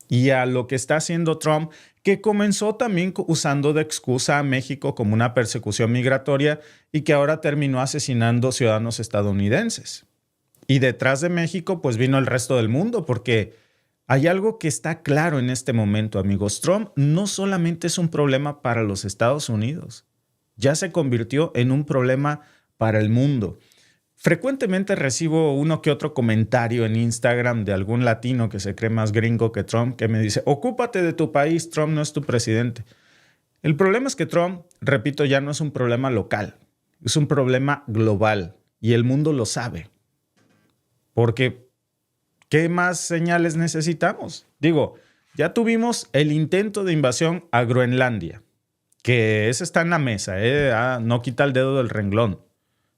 Y a lo que está haciendo Trump, que comenzó también usando de excusa a México como una persecución migratoria y que ahora terminó asesinando ciudadanos estadounidenses. Y detrás de México, pues vino el resto del mundo, porque hay algo que está claro en este momento, amigos. Trump no solamente es un problema para los Estados Unidos, ya se convirtió en un problema para el mundo. Frecuentemente recibo uno que otro comentario en Instagram de algún latino que se cree más gringo que Trump, que me dice, ocúpate de tu país, Trump no es tu presidente. El problema es que Trump, repito, ya no es un problema local, es un problema global y el mundo lo sabe. Porque, ¿qué más señales necesitamos? Digo, ya tuvimos el intento de invasión a Groenlandia, que ese está en la mesa, no quita el dedo del renglón.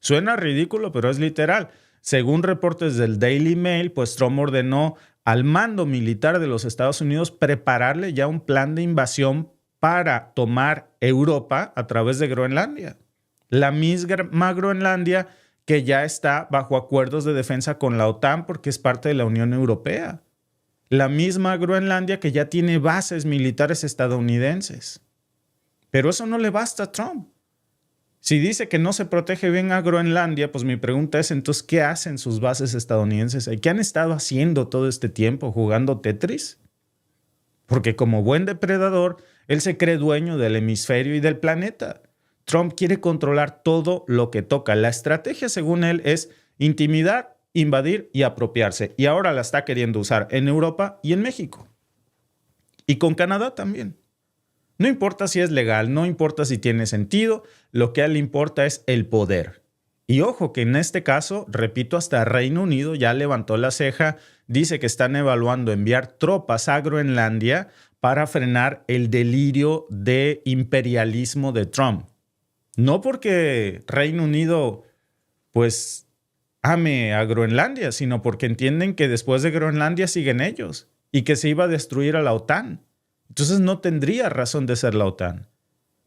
Suena ridículo, pero es literal. Según reportes del Daily Mail, pues Trump ordenó al mando militar de los Estados Unidos prepararle ya un plan de invasión para tomar Europa a través de Groenlandia. La misma Groenlandia que ya está bajo acuerdos de defensa con la OTAN porque es parte de la Unión Europea. la misma Groenlandia que ya tiene bases militares estadounidenses. Pero eso no le basta a Trump. Si dice que no se protege bien a Groenlandia, pues mi pregunta es entonces, ¿qué hacen sus bases estadounidenses ahí? ¿Qué han estado haciendo todo este tiempo? ¿Jugando Tetris? Porque como buen depredador, él se cree dueño del hemisferio y del planeta. Trump quiere controlar todo lo que toca. La estrategia, según él, es intimidar, invadir y apropiarse. Y ahora la está queriendo usar en Europa y en México. Y con Canadá también. No importa si es legal, no importa si tiene sentido, lo que a él le importa es el poder. Y ojo que en este caso, repito, hasta Reino Unido ya levantó la ceja, dice que están evaluando enviar tropas a Groenlandia para frenar el delirio de imperialismo de Trump. No porque Reino Unido pues ame a Groenlandia, sino porque entienden que después de Groenlandia siguen ellos y que se iba a destruir a la OTAN. Entonces no tendría razón de ser la OTAN.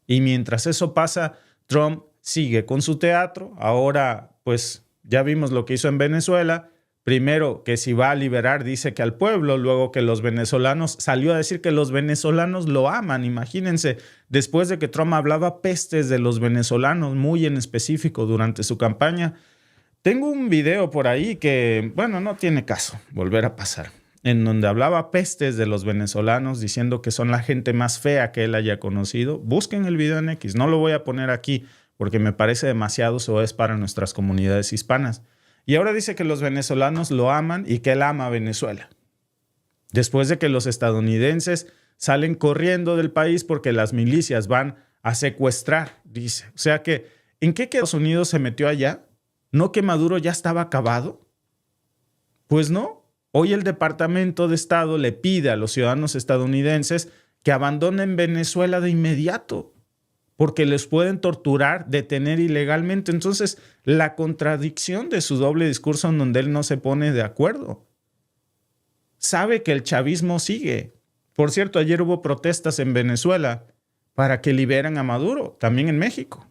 Y mientras eso pasa, Trump sigue con su teatro. Ahora, pues ya vimos lo que hizo en Venezuela. Primero que si va a liberar, dice que al pueblo. Luego que los venezolanos, salió a decir que los venezolanos lo aman. Imagínense, después de que Trump hablaba pestes de los venezolanos, muy en específico durante su campaña. Tengo un video por ahí que, bueno, no tiene caso volver a pasar, en donde hablaba pestes de los venezolanos, diciendo que son la gente más fea que él haya conocido. Busquen el video en X, no lo voy a poner aquí porque me parece demasiado soez para nuestras comunidades hispanas. Y ahora dice que los venezolanos lo aman y que él ama a Venezuela. Después de que los estadounidenses salen corriendo del país porque las milicias van a secuestrar, dice. O sea que, ¿en qué Estados Unidos se metió allá? ¿No que Maduro ya estaba acabado? Pues no. Hoy el Departamento de Estado le pide a los ciudadanos estadounidenses que abandonen Venezuela de inmediato, porque les pueden torturar, detener ilegalmente. Entonces, la contradicción de su doble discurso en donde él no se pone de acuerdo. Sabe que el chavismo sigue. Por cierto, ayer hubo protestas en Venezuela para que liberen a Maduro, también en México.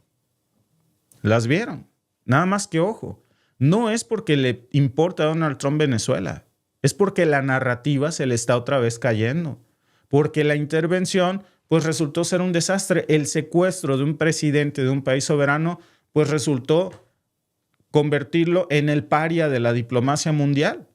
Las vieron. Nada más que ojo, no es porque le importa a Donald Trump Venezuela. Es porque la narrativa se le está otra vez cayendo. Porque la intervención pues resultó ser un desastre. El secuestro de un presidente de un país soberano pues resultó convertirlo en el paria de la diplomacia mundial.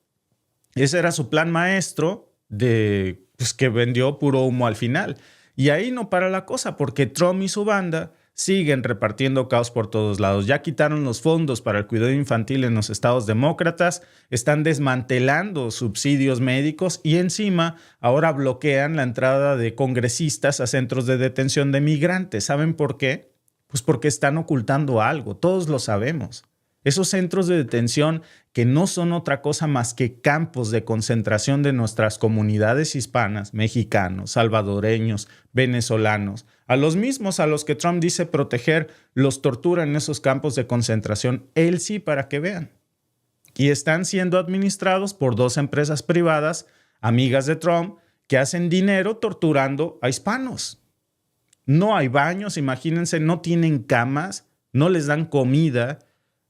Ese era su plan maestro de pues, que vendió puro humo al final. Y ahí no para la cosa, porque Trump y su banda siguen repartiendo caos por todos lados. Ya quitaron los fondos para el cuidado infantil en los estados demócratas, están desmantelando subsidios médicos y encima ahora bloquean la entrada de congresistas a centros de detención de migrantes. ¿Saben por qué? Pues porque están ocultando algo, todos lo sabemos. Esos centros de detención que no son otra cosa más que campos de concentración de nuestras comunidades hispanas, mexicanos, salvadoreños, venezolanos, a los mismos a los que Trump dice proteger, los tortura en esos campos de concentración, él sí, para que vean. Y están siendo administrados por 2 empresas privadas, amigas de Trump, que hacen dinero torturando a hispanos. No hay baños, imagínense, no tienen camas, no les dan comida,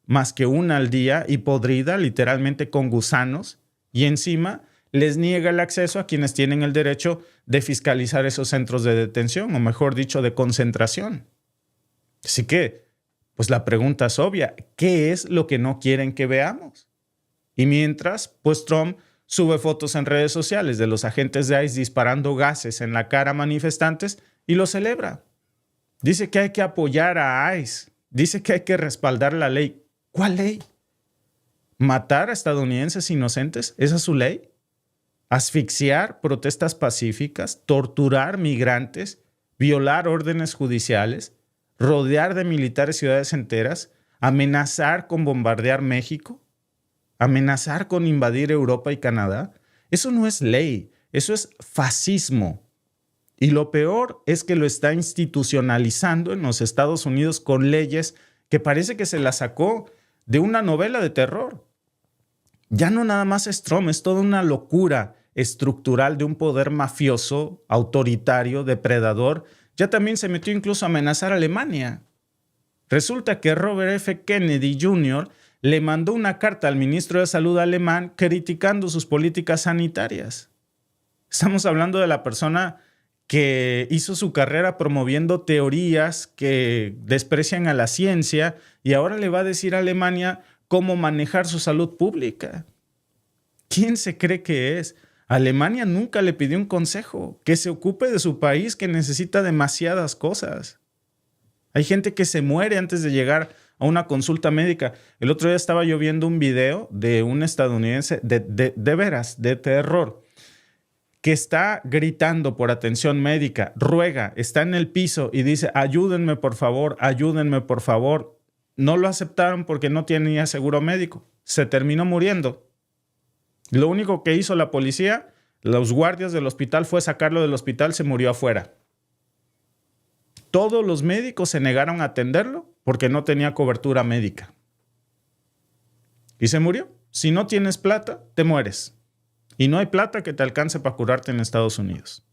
más que una al día y podrida, literalmente con gusanos, y encima les niega el acceso a quienes tienen el derecho de fiscalizar esos centros de detención, o mejor dicho, de concentración. Así que, pues la pregunta es obvia, ¿qué es lo que no quieren que veamos? Y mientras, pues Trump sube fotos en redes sociales de los agentes de ICE disparando gases en la cara a manifestantes y lo celebra. Dice que hay que apoyar a ICE, dice que hay que respaldar la ley. ¿Cuál ley? ¿Matar a estadounidenses inocentes? ¿Esa es su ley? ¿Asfixiar protestas pacíficas? ¿Torturar migrantes? ¿Violar órdenes judiciales? ¿Rodear de militares ciudades enteras? ¿Amenazar con bombardear México? ¿Amenazar con invadir Europa y Canadá? Eso no es ley, eso es fascismo. Y lo peor es que lo está institucionalizando en los Estados Unidos con leyes que parece que se la sacó de una novela de terror. Ya no nada más es Trump, es toda una locura estructural de un poder mafioso, autoritario, depredador. Ya también se metió incluso a amenazar a Alemania. Resulta que Robert F. Kennedy Jr. le mandó una carta al ministro de Salud alemán criticando sus políticas sanitarias. Estamos hablando de la persona que hizo su carrera promoviendo teorías que desprecian a la ciencia y ahora le va a decir a Alemania cómo manejar su salud pública. ¿Quién se cree que es? Alemania nunca le pidió un consejo, que se ocupe de su país que necesita demasiadas cosas. Hay gente que se muere antes de llegar a una consulta médica. El otro día estaba yo viendo un video de un estadounidense de veras, de terror, que está gritando por atención médica, ruega, está en el piso y dice, ayúdenme por favor, ayúdenme por favor. No lo aceptaron porque no tenía seguro médico. Se terminó muriendo. Lo único que hizo la policía, los guardias del hospital, fue sacarlo del hospital, se murió afuera. Todos los médicos se negaron a atenderlo porque no tenía cobertura médica. Y se murió. Si no tienes plata, te mueres. Y no hay plata que te alcance para curarte en Estados Unidos.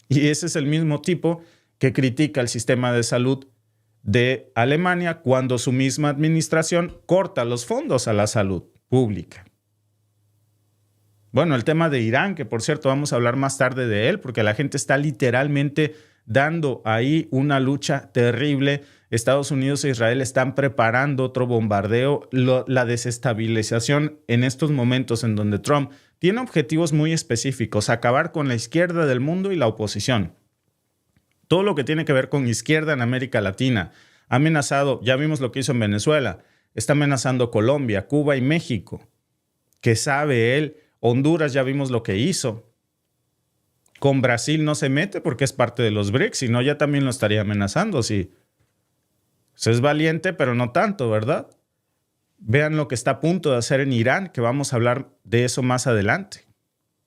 Y ese es el mismo tipo que critica el sistema de salud de Alemania cuando su misma administración corta los fondos a la salud pública. Bueno, el tema de Irán, que por cierto vamos a hablar más tarde de él, porque la gente está literalmente dando ahí una lucha terrible. Estados Unidos e Israel están preparando otro bombardeo, la desestabilización en estos momentos en donde Trump tiene objetivos muy específicos, acabar con la izquierda del mundo y la oposición. Todo lo que tiene que ver con izquierda en América Latina. Ha amenazado, ya vimos lo que hizo en Venezuela, está amenazando Colombia, Cuba y México, que sabe él. Honduras ya vimos lo que hizo. Con Brasil no se mete porque es parte de los BRICS, si no ya también lo estaría amenazando. Sí. Es valiente, pero no tanto, ¿verdad? Vean lo que está a punto de hacer en Irán, que vamos a hablar de eso más adelante.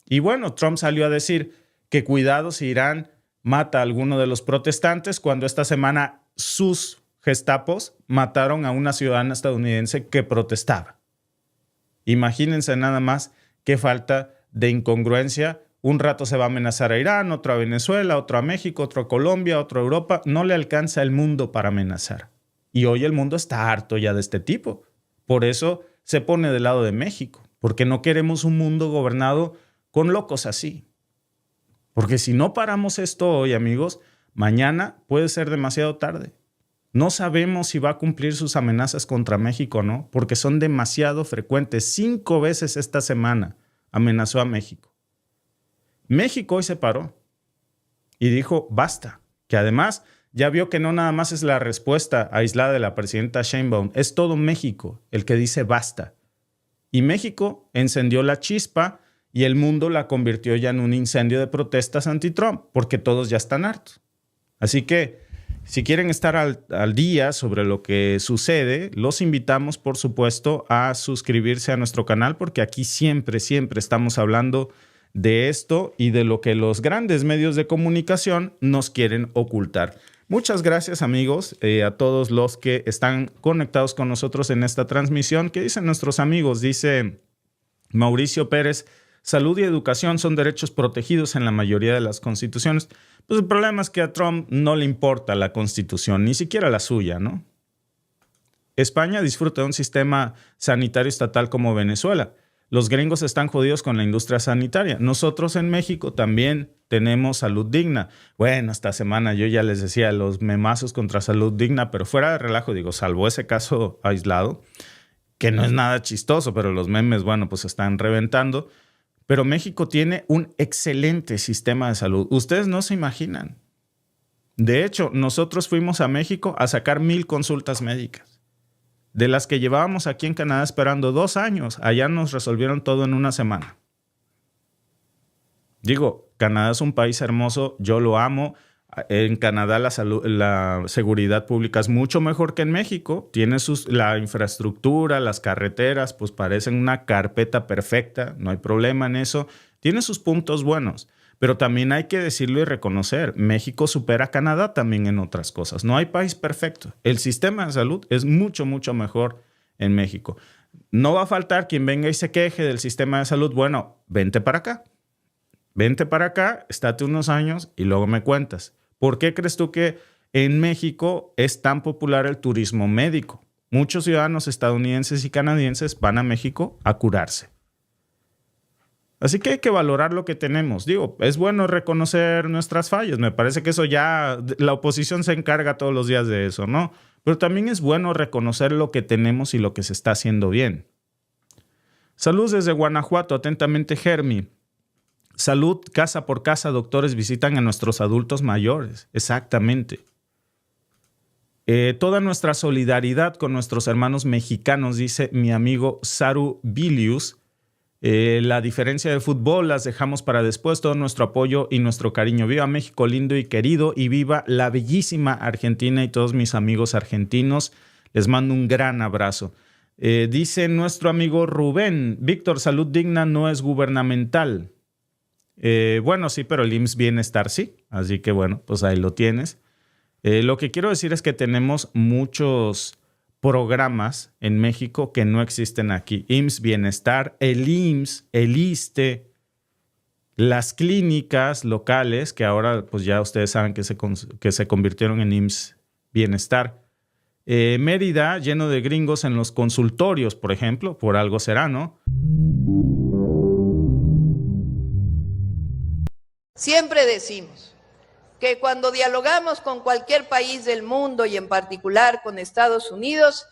Y bueno, Trump salió a decir que cuidado si Irán mata a alguno de los protestantes cuando esta semana sus gestapos mataron a una ciudadana estadounidense que protestaba. Imagínense nada más qué falta de incongruencia. Un rato se va a amenazar a Irán, otro a Venezuela, otro a México, otro a Colombia, otro a Europa. No le alcanza el mundo para amenazar. Y hoy el mundo está harto ya de este tipo. Por eso se pone del lado de México, porque no queremos un mundo gobernado con locos así. Porque si no paramos esto hoy, amigos, mañana puede ser demasiado tarde. No sabemos si va a cumplir sus amenazas contra México o no, porque son demasiado frecuentes. 5 veces esta semana amenazó a México. México hoy se paró y dijo basta, que además ya vio que no nada más es la respuesta aislada de la presidenta Sheinbaum, es todo México el que dice basta. Y México encendió la chispa y el mundo la convirtió ya en un incendio de protestas anti-Trump, porque todos ya están hartos. Así que si quieren estar al día sobre lo que sucede, los invitamos, por supuesto, a suscribirse a nuestro canal, porque aquí siempre estamos hablando de esto y de lo que los grandes medios de comunicación nos quieren ocultar. Muchas gracias, amigos, a todos los que están conectados con nosotros en esta transmisión. ¿Qué dicen nuestros amigos? Dice Mauricio Pérez, salud y educación son derechos protegidos en la mayoría de las constituciones. Pues el problema es que a Trump no le importa la constitución, ni siquiera la suya, ¿no? España disfruta de un sistema sanitario estatal como Venezuela. Los gringos están jodidos con la industria sanitaria. Nosotros en México también tenemos salud digna. Bueno, esta semana yo ya les decía los memazos contra salud digna, pero fuera de relajo, digo, salvo ese caso aislado, que no es nada chistoso, pero los memes, bueno, pues están reventando. Pero México tiene un excelente sistema de salud. Ustedes no se imaginan. De hecho, nosotros fuimos a México a sacar 1,000 consultas médicas. De las que llevábamos aquí en Canadá esperando 2 años, allá nos resolvieron todo en 1 semana. Digo, Canadá es un país hermoso, yo lo amo. En Canadá la seguridad pública es mucho mejor que en México. Tiene la infraestructura, las carreteras, pues parecen una carpeta perfecta, no hay problema en eso. Tiene sus puntos buenos, pero también hay que decirlo y reconocer, México supera a Canadá también en otras cosas. No hay país perfecto. El sistema de salud es mucho mejor en México. No va a faltar quien venga y se queje del sistema de salud. Bueno, vente para acá. Vente para acá, estate unos años y luego me cuentas. ¿Por qué crees tú que en México es tan popular el turismo médico? Muchos ciudadanos estadounidenses y canadienses van a México a curarse. Así que hay que valorar lo que tenemos. Digo, es bueno reconocer nuestras fallas. Me parece que eso ya, la oposición se encarga todos los días de eso, ¿no? Pero también es bueno reconocer lo que tenemos y lo que se está haciendo bien. Saludos desde Guanajuato, atentamente Germi. Salud, casa por casa, doctores visitan a nuestros adultos mayores. Exactamente. Toda nuestra solidaridad con nuestros hermanos mexicanos, dice mi amigo Saru Bilius. La diferencia de fútbol las dejamos para después. Todo nuestro apoyo y nuestro cariño. Viva México lindo y querido y viva la bellísima Argentina y todos mis amigos argentinos. Les mando un gran abrazo. Dice nuestro amigo Rubén, Víctor, salud digna no es gubernamental. Bueno, sí, pero el IMSS Bienestar sí. Así que bueno, pues ahí lo tienes. Lo que quiero decir es que tenemos muchos programas en México que no existen aquí. IMSS Bienestar, el IMSS, el ISSSTE, las clínicas locales, que ahora pues ya ustedes saben que se convirtieron en IMSS Bienestar. Mérida, lleno de gringos en los consultorios, por ejemplo, por algo será, ¿no? Siempre decimos que cuando dialogamos con cualquier país del mundo y en particular con Estados Unidos,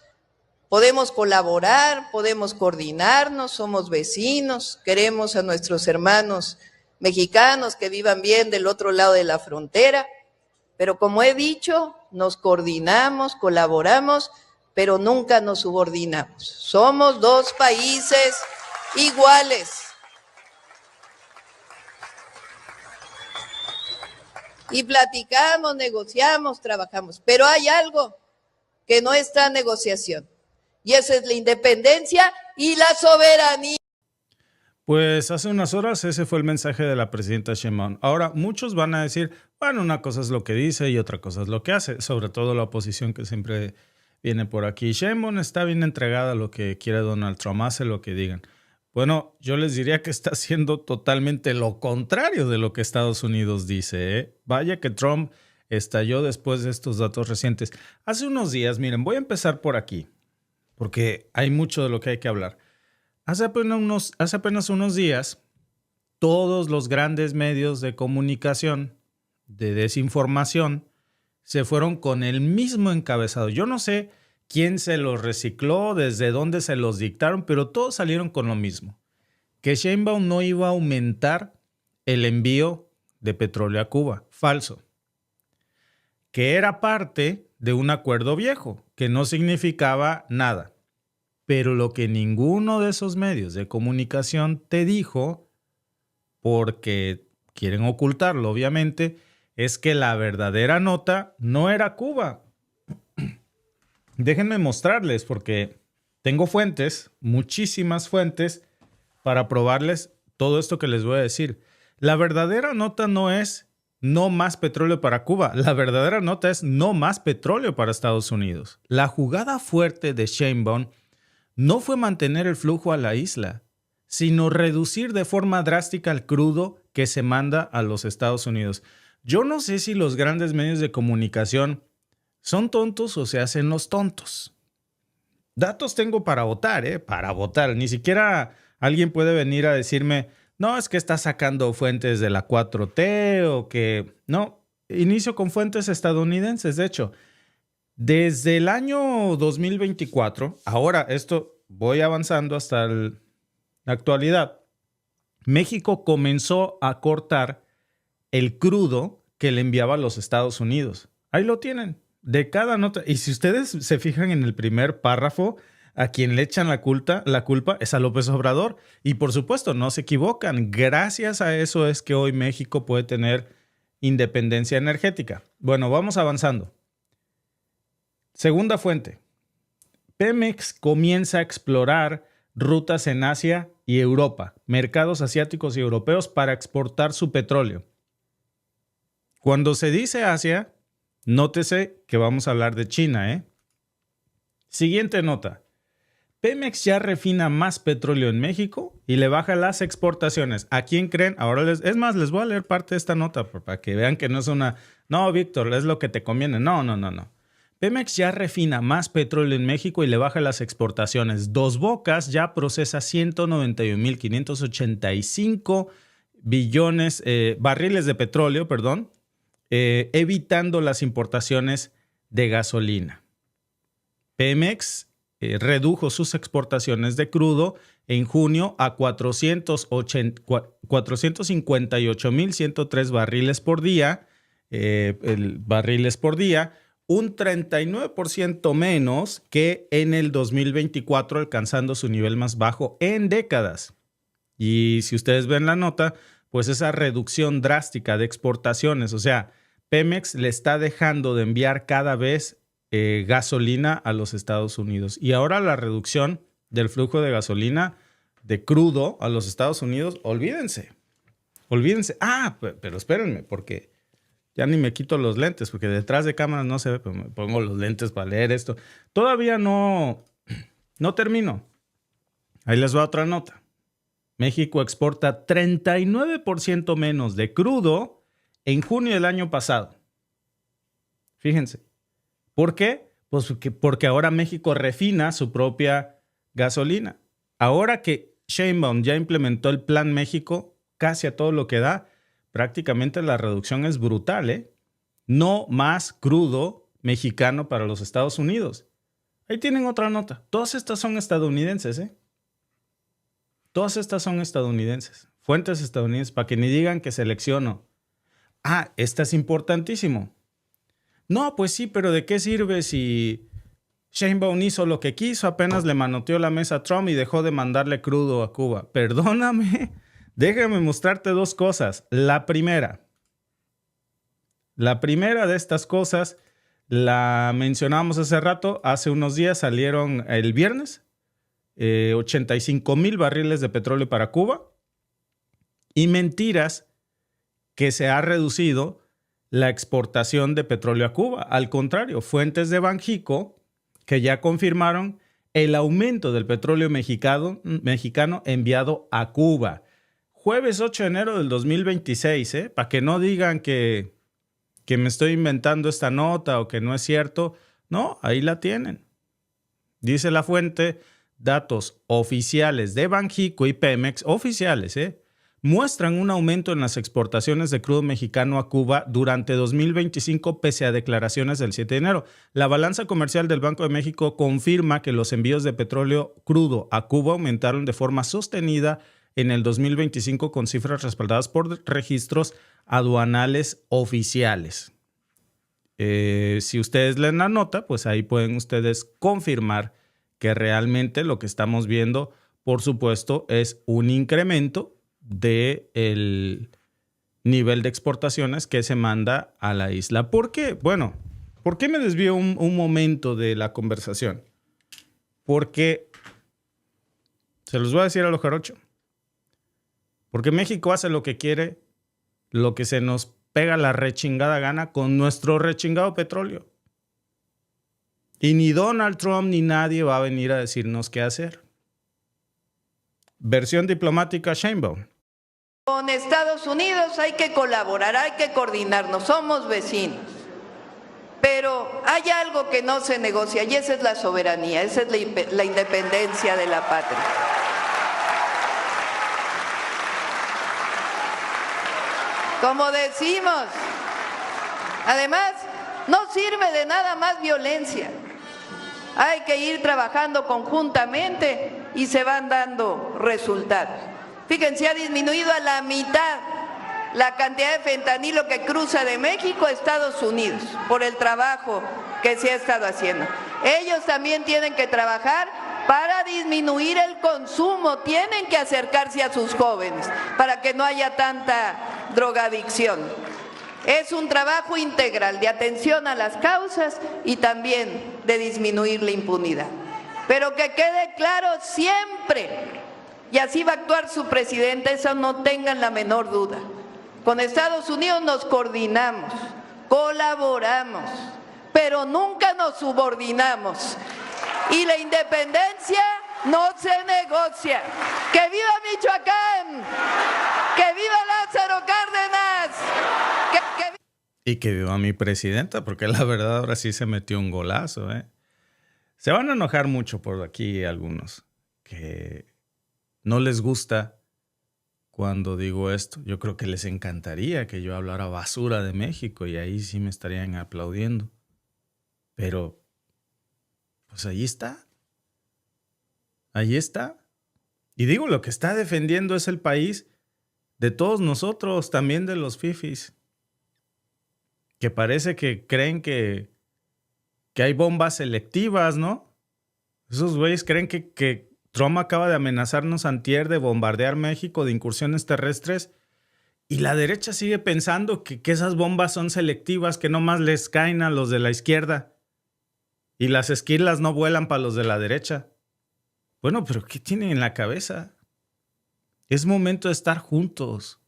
podemos colaborar, podemos coordinarnos, somos vecinos, queremos a nuestros hermanos mexicanos que vivan bien del otro lado de la frontera, pero como he dicho, nos coordinamos, colaboramos, pero nunca nos subordinamos. Somos dos países iguales. Y platicamos, negociamos, trabajamos. Pero hay algo que no está en negociación. Y esa es la independencia y la soberanía. Pues hace unas horas ese fue el mensaje de la presidenta Sheinbaum. Ahora, muchos van a decir, bueno, una cosa es lo que dice y otra cosa es lo que hace. Sobre todo la oposición que siempre viene por aquí. Sheinbaum está bien entregada a lo que quiere Donald Trump, hace lo que digan. Bueno, yo les diría que está haciendo totalmente lo contrario de lo que Estados Unidos dice, ¿eh? Vaya que Trump estalló después de estos datos recientes. Hace unos días, miren, voy a empezar por aquí, porque hay mucho de lo que hay que hablar. Hace apenas unos días, todos los grandes medios de comunicación, de desinformación, se fueron con el mismo encabezado. Yo no sé quién se los recicló, desde dónde se los dictaron, pero todos salieron con lo mismo. Que Sheinbaum no iba a aumentar el envío de petróleo a Cuba. Falso. Que era parte de un acuerdo viejo, que no significaba nada. Pero lo que ninguno de esos medios de comunicación te dijo, porque quieren ocultarlo obviamente, es que la verdadera nota no era Cuba. Déjenme mostrarles porque tengo fuentes, muchísimas fuentes, para probarles todo esto que les voy a decir. La verdadera nota no es no más petróleo para Cuba. La verdadera nota es no más petróleo para Estados Unidos. La jugada fuerte de Sheinbaum no fue mantener el flujo a la isla, sino reducir de forma drástica el crudo que se manda a los Estados Unidos. Yo no sé si los grandes medios de comunicación ¿son tontos o se hacen los tontos? Datos tengo para votar, para votar. Ni siquiera alguien puede venir a decirme, no, es que está sacando fuentes de la 4T o que... No, inicio con fuentes estadounidenses. De hecho, desde el año 2024, ahora esto voy avanzando hasta la actualidad, México comenzó a cortar el crudo que le enviaba a los Estados Unidos. Ahí lo tienen. De cada nota, y si ustedes se fijan en el primer párrafo, a quien le echan la culpa es a López Obrador. Y por supuesto, no se equivocan. Gracias a eso es que hoy México puede tener independencia energética. Bueno, vamos avanzando. Segunda fuente. Pemex comienza a explorar rutas en Asia y Europa, mercados asiáticos y europeos para exportar su petróleo. Cuando se dice Asia, nótese que vamos a hablar de China, ¿eh? Siguiente nota. Pemex ya refina más petróleo en México y le baja las exportaciones. ¿A quién creen? Ahora les voy a leer parte de esta nota para que vean que no es una... No, Víctor, es lo que te conviene. No. Pemex ya refina más petróleo en México y le baja las exportaciones. Dos Bocas ya procesa 191.585 barriles de petróleo, evitando las importaciones de gasolina. Pemex redujo sus exportaciones de crudo en junio a 458.103 barriles por día, un 39% menos que en el 2024, alcanzando su nivel más bajo en décadas. Y si ustedes ven la nota, pues esa reducción drástica de exportaciones, o sea, Pemex le está dejando de enviar cada vez gasolina a los Estados Unidos. Y ahora la reducción del flujo de gasolina, de crudo a los Estados Unidos, olvídense. Ah, pero espérenme, porque ya ni me quito los lentes, porque detrás de cámaras no se ve, pero me pongo los lentes para leer esto. Todavía no termino. Ahí les va otra nota. México exporta 39% menos de crudo en junio del año pasado. Fíjense. ¿Por qué? Pues porque ahora México refina su propia gasolina. Ahora que Sheinbaum ya implementó el Plan México, casi a todo lo que da, prácticamente la reducción es brutal, ¿eh? No más crudo mexicano para los Estados Unidos. Ahí tienen otra nota. Todas estas son estadounidenses, ¿eh? Todas estas son estadounidenses. Fuentes estadounidenses, para que ni digan que selecciono. Ah, esta es importantísimo. No, pues sí, pero ¿de qué sirve si Sheinbaum hizo lo que quiso? Apenas le manoteó la mesa a Trump y dejó de mandarle crudo a Cuba. Perdóname. Déjame mostrarte dos cosas. La primera de estas cosas la mencionamos hace rato. Hace unos días salieron el viernes 85,000 barriles de petróleo para Cuba. Y mentiras que se ha reducido la exportación de petróleo a Cuba. Al contrario, fuentes de Banxico que ya confirmaron el aumento del petróleo mexicano enviado a Cuba. Jueves 8 de enero del 2026, para que no digan que me estoy inventando esta nota o que no es cierto. No, ahí la tienen. Dice la fuente, datos oficiales de Banxico y Pemex, oficiales, muestran un aumento en las exportaciones de crudo mexicano a Cuba durante 2025 pese a declaraciones del 7 de enero. La balanza comercial del Banco de México confirma que los envíos de petróleo crudo a Cuba aumentaron de forma sostenida en el 2025 con cifras respaldadas por registros aduanales oficiales. Si ustedes leen la nota, pues ahí pueden ustedes confirmar que realmente lo que estamos viendo, por supuesto, es un incremento del nivel de exportaciones que se manda a la isla. ¿Por qué? Bueno, ¿por qué me desvío un momento de la conversación? Porque, se los voy a decir a lo jarocho, porque México hace lo que quiere, lo que se nos pega la rechingada gana con nuestro rechingado petróleo. Y ni Donald Trump ni nadie va a venir a decirnos qué hacer. Versión diplomática Sheinbaum. Con Estados Unidos hay que colaborar, hay que coordinarnos, somos vecinos. Pero hay algo que no se negocia y esa es la soberanía, esa es la independencia de la patria. Como decimos, además, no sirve de nada más violencia. Hay que ir trabajando conjuntamente y se van dando resultados. Fíjense, ha disminuido a la mitad la cantidad de fentanilo que cruza de México a Estados Unidos por el trabajo que se ha estado haciendo. Ellos también tienen que trabajar para disminuir el consumo, tienen que acercarse a sus jóvenes para que no haya tanta drogadicción. Es un trabajo integral de atención a las causas y también de disminuir la impunidad. Pero que quede claro siempre, y así va a actuar su presidente, eso no tengan la menor duda. Con Estados Unidos nos coordinamos, colaboramos, pero nunca nos subordinamos. Y la independencia no se negocia. ¡Que viva Michoacán! ¡Que viva Lázaro Cárdenas! Y que viva mi presidenta, porque la verdad ahora sí se metió un golazo, ¿eh? Se van a enojar mucho por aquí algunos, que no les gusta cuando digo esto. Yo creo que les encantaría que yo hablara basura de México y ahí sí me estarían aplaudiendo. Pero, pues ahí está. Ahí está. Y digo, lo que está defendiendo es el país de todos nosotros, también de los fifis. Que parece que creen que hay bombas selectivas, ¿no? Esos güeyes creen que Trump acaba de amenazarnos antier de bombardear México de incursiones terrestres y la derecha sigue pensando que esas bombas son selectivas, que nomás les caen a los de la izquierda y las esquilas no vuelan para los de la derecha. Bueno, pero ¿qué tienen en la cabeza? Es momento de estar juntos.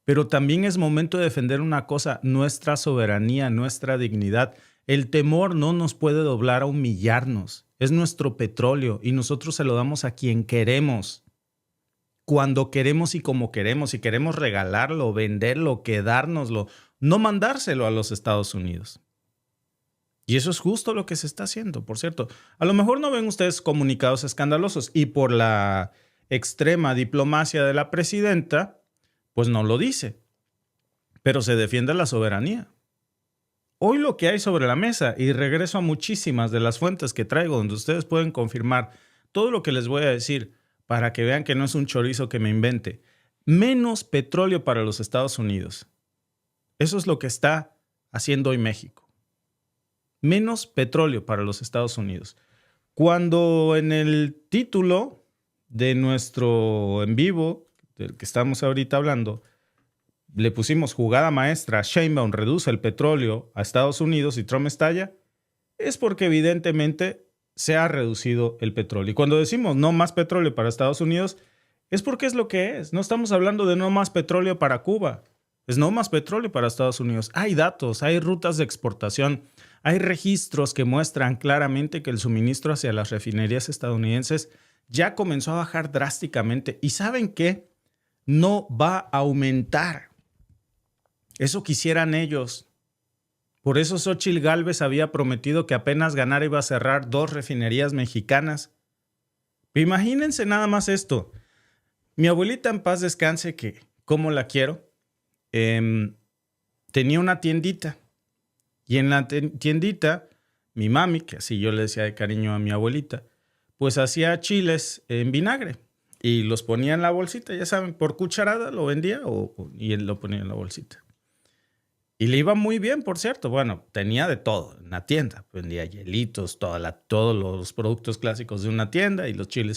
Pero también es momento de defender una cosa, nuestra soberanía, nuestra dignidad. El temor no nos puede doblar a humillarnos. Es nuestro petróleo y nosotros se lo damos a quien queremos. Cuando queremos y como queremos. Si queremos regalarlo, venderlo, quedárnoslo, no mandárselo a los Estados Unidos. Y eso es justo lo que se está haciendo, por cierto. A lo mejor no ven ustedes comunicados escandalosos y por la extrema diplomacia de la presidenta, pues no lo dice, pero se defiende la soberanía. Hoy lo que hay sobre la mesa, y regreso a muchísimas de las fuentes que traigo donde ustedes pueden confirmar todo lo que les voy a decir para que vean que no es un chorizo que me invente. Menos petróleo para los Estados Unidos. Eso es lo que está haciendo hoy México. Menos petróleo para los Estados Unidos. Cuando en el título de nuestro en vivo, del que estamos ahorita hablando, le pusimos jugada maestra, Sheinbaum reduce el petróleo a Estados Unidos y Trump estalla, es porque evidentemente se ha reducido el petróleo. Y cuando decimos no más petróleo para Estados Unidos, es porque es lo que es. No estamos hablando de no más petróleo para Cuba, es no más petróleo para Estados Unidos. Hay datos, hay rutas de exportación, hay registros que muestran claramente que el suministro hacia las refinerías estadounidenses ya comenzó a bajar drásticamente. ¿Y saben qué? No va a aumentar. Eso quisieran ellos. Por eso Xóchitl Gálvez había prometido que apenas ganara iba a cerrar 2 refinerías mexicanas. Imagínense nada más esto. Mi abuelita, en paz descanse, que cómo la quiero, tenía una tiendita. Y en la tiendita, mi mami, que así yo le decía de cariño a mi abuelita, pues hacía chiles en vinagre. Y los ponía en la bolsita, ya saben, por cucharada lo vendía y él lo ponía en la bolsita. Y le iba muy bien, por cierto. Bueno, tenía de todo en la tienda. Vendía hielitos, todos los productos clásicos de una tienda y los chiles